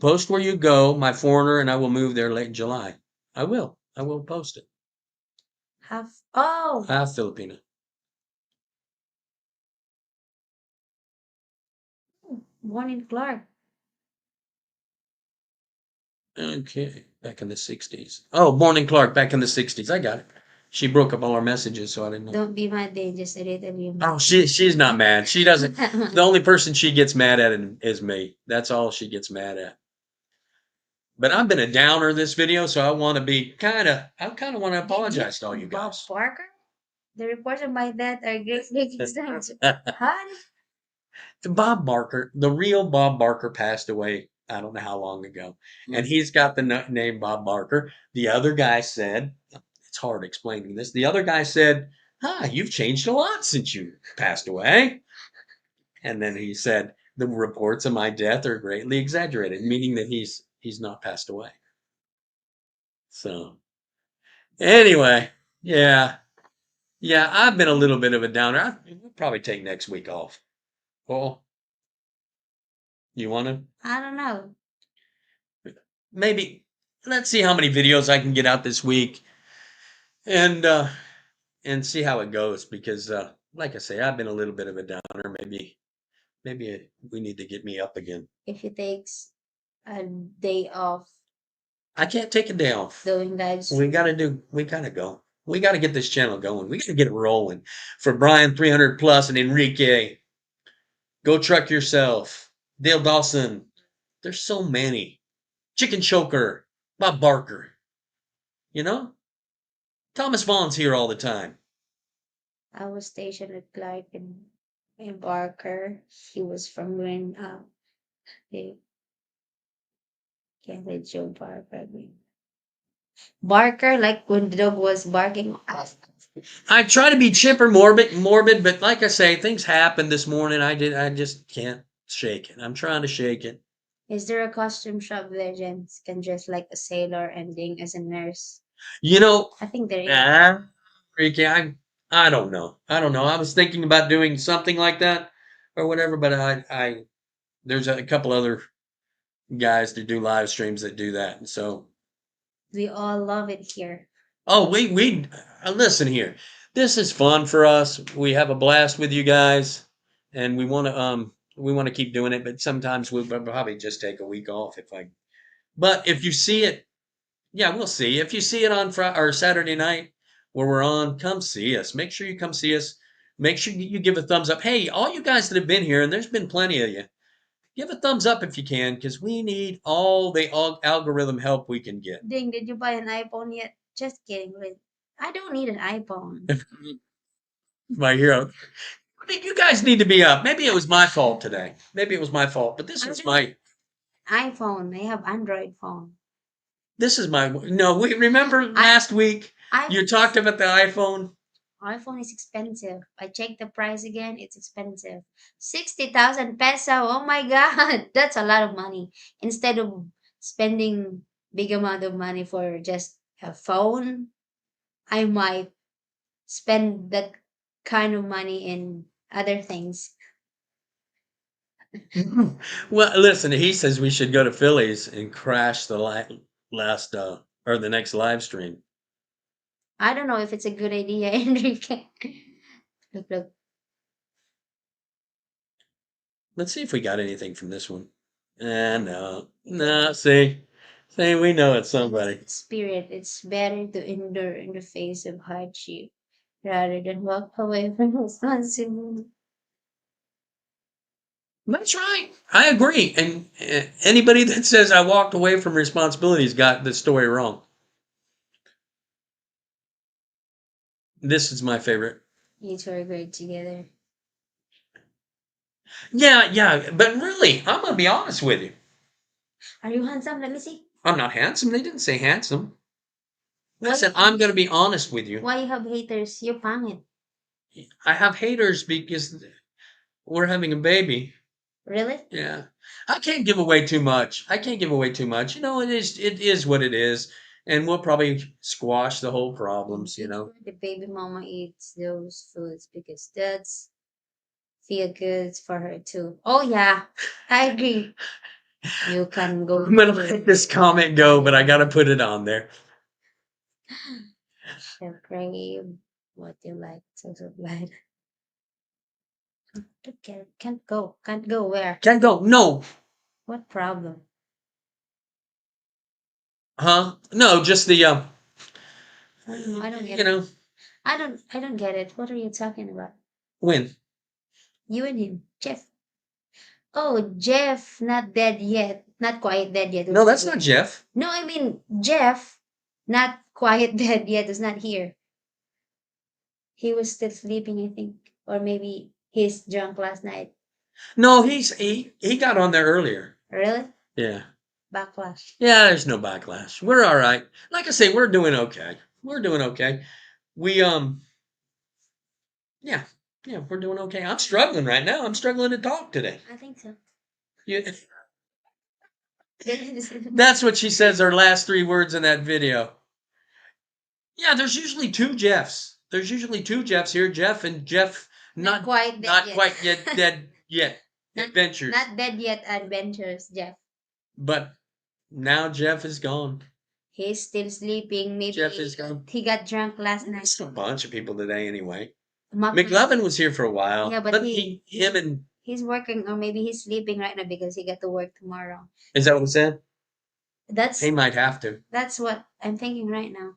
Post where you go, my foreigner, and I will move there late July. I will. I will post it. Half. Oh, Filipina. born in Clark. Okay. Back in the 60s. Oh, born in Clark, back in the 60s. I got it. She broke up all our messages, so I didn't know. Don't be mad, they just a little you. Oh, she's not mad. She doesn't. The only person she gets mad at is me. That's all she gets mad at. But I've been a downer this video, so I want to be I kind of want to apologize to all you Bob guys. Barker? The reports of my death are greatly exaggerated. Huh? Bob Barker, the real Bob Barker passed away, I don't know how long ago. And he's got the name Bob Barker. The other guy said, it's hard explaining this. The other guy said, you've changed a lot since you passed away. And then he said, the reports of my death are greatly exaggerated, meaning that he's not passed away. So anyway, yeah, I've been a little bit of a downer. We'll probably take next week off. Well, you want to? I don't know. Maybe. Let's see how many videos I can get out this week, and see how it goes. Because, like I say, I've been a little bit of a downer. Maybe we need to get me up again. If he takes a day off I can't take a day off. doing lives. We gotta go. We gotta get this channel going. We gotta get it rolling. For Brian 300 plus and Enrique, Go Truck Yourself, Dale Dawson. There's so many. Chicken Choker, Bob Barker. You know? Thomas Vaughn's here all the time. I was stationed at Clark and Barker. He was from when Can't let Joe Barker. Barker, like when the dog was barking. I try to be chipper, morbid, but like I say, things happened this morning. I just can't shake it. I'm trying to shake it. Is there a costume shop where gents can dress like a sailor ending as a nurse? You know, I think there is. Ricky, I don't know. I don't know. I was thinking about doing something like that or whatever, but I there's a couple other guys that do live streams that do that, and so We all love it here. oh, we listen here. This is fun for us. We have a blast with you guys, and we want to keep doing it. But sometimes we'll probably just take a week off if I. But if you see it, yeah, we'll see. If you see it on Friday or Saturday night where we're on, come see us. Make sure you come see us. Make sure you give a thumbs up. Hey, all you guys that have been here, and there's been plenty of you, give a thumbs up if you can, because we need all the algorithm help we can get. Ding, did you buy an iPhone yet? Just kidding. I don't need an iPhone. My hero. I mean, you guys need to be up. Maybe it was my fault today. Maybe it was my fault, but this I was don't my iPhone. I have Android phone. this is my no. We remember last week you talked about the iPhone. iPhone is expensive. I checked the price again. It's expensive. 60,000 peso. Oh my God. That's a lot of money. Instead of spending big amount of money for just a phone, I might spend that kind of money in other things. Well, listen, he says we should go to Phillies and crash the last or the next live stream. I don't know if it's a good idea, Enrique. Look. Let's see if we got anything from this one. No. See, we know it's somebody. Spirit, it's better to endure in the face of hardship rather than walk away from responsibility. That's right. I agree. And anybody that says I walked away from responsibilities got the story wrong. This is my favorite. You two are great together. Yeah. But really, I'm going to be honest with you. Are you handsome? Let me see. I'm not handsome. They didn't say handsome. I Why, said, I'm going to be honest with you. why you have haters? You're pangit. I have haters because we're having a baby. Really? Yeah. I can't give away too much. You know, it is what it is. And we'll probably squash the whole problems, you know. The baby mama eats those foods because that's feel good for her too. Oh yeah, I agree. You can go. I'm going to let this comment go, but I got to put it on there. The crave what you like, so glad. Can't go. Can't go where? Can't go. No. What problem? Huh? No, just the, I don't get you know, it. I don't get it. What are you talking about? when? You and him, Jeff. Oh, Jeff, not dead yet. Not quite dead yet. No, that's not Jeff. No, I mean Jeff, not quite dead yet. Is not here. He was still sleeping, I think, or maybe he's drunk last night. No, he got on there earlier. Really? Yeah. Backlash. Yeah, there's no backlash. We're all right. Like I say, we're doing okay. We yeah, we're doing okay. I'm struggling right now. I'm struggling to talk today. I think so. Yeah. That's what she says, her last 3 words in that video. Yeah, there's usually 2 Jeffs. There's usually 2 Jeffs here. Jeff and Jeff not quite dead not yet. quite yet dead yet. Adventures. Not dead yet adventures, Jeff. But now Jeff is gone. He's still sleeping. Maybe Jeff is gone. he got drunk last night. There's a bunch of people today anyway. McLovin was here for a while. Yeah, but he's working, or maybe he's sleeping right now because he got to work tomorrow. Is that what he said? He might have to. That's what I'm thinking right now.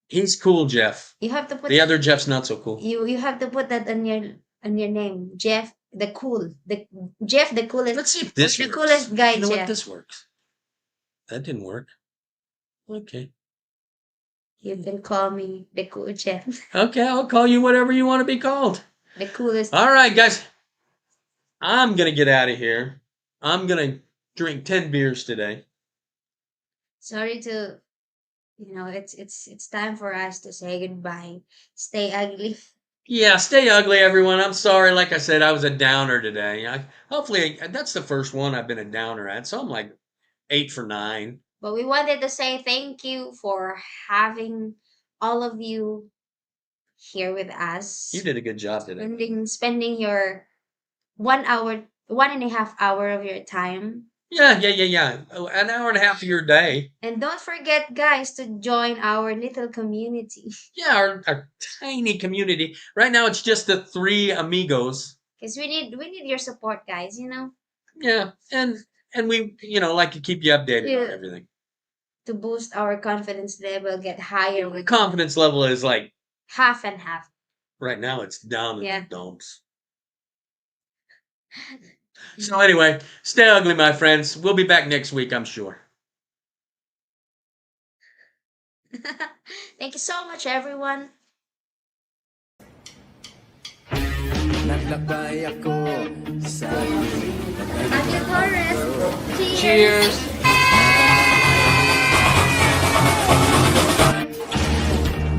He's cool, Jeff. You have to put the other Jeff's not so cool. You have to put that on your name, Jeff the cool, the Jeff the coolest. Let's see if this the works. coolest guy. You know Jeff. what? This works. That didn't work. Okay. You can call me the cool Jeff. Okay, I'll call you whatever you want to be called. The coolest. All right, guys. I'm gonna get out of here. I'm gonna drink 10 beers today. Sorry to, it's time for us to say goodbye. Stay ugly. Yeah, stay ugly, everyone. I'm sorry. Like I said, I was a downer today. Hopefully, that's the first one I've been a downer at. So I'm like 8 for 9. But we wanted to say thank you for having all of you here with us. You did a good job today. Spending your 1 hour, 1.5 hour of your time. Yeah. Oh, an hour and a half of your day. And don't forget, guys, to join our little community. Yeah, our tiny community. Right now, it's just the 3 amigos. Because we need your support, guys, Yeah, and we, like to keep you updated on Yeah. everything. To boost our confidence level, get higher My with confidence level is like, half and half. right now, it's down in Yeah. the dumps. So anyway, stay ugly, my friends. We'll be back next week, I'm sure. Thank you so much, everyone. Naglakbay ako sa Happy Torres. Cheers.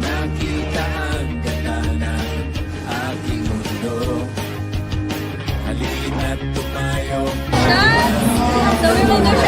nakita ang ganda ng aking mundo. Halina't tumayo. So we will go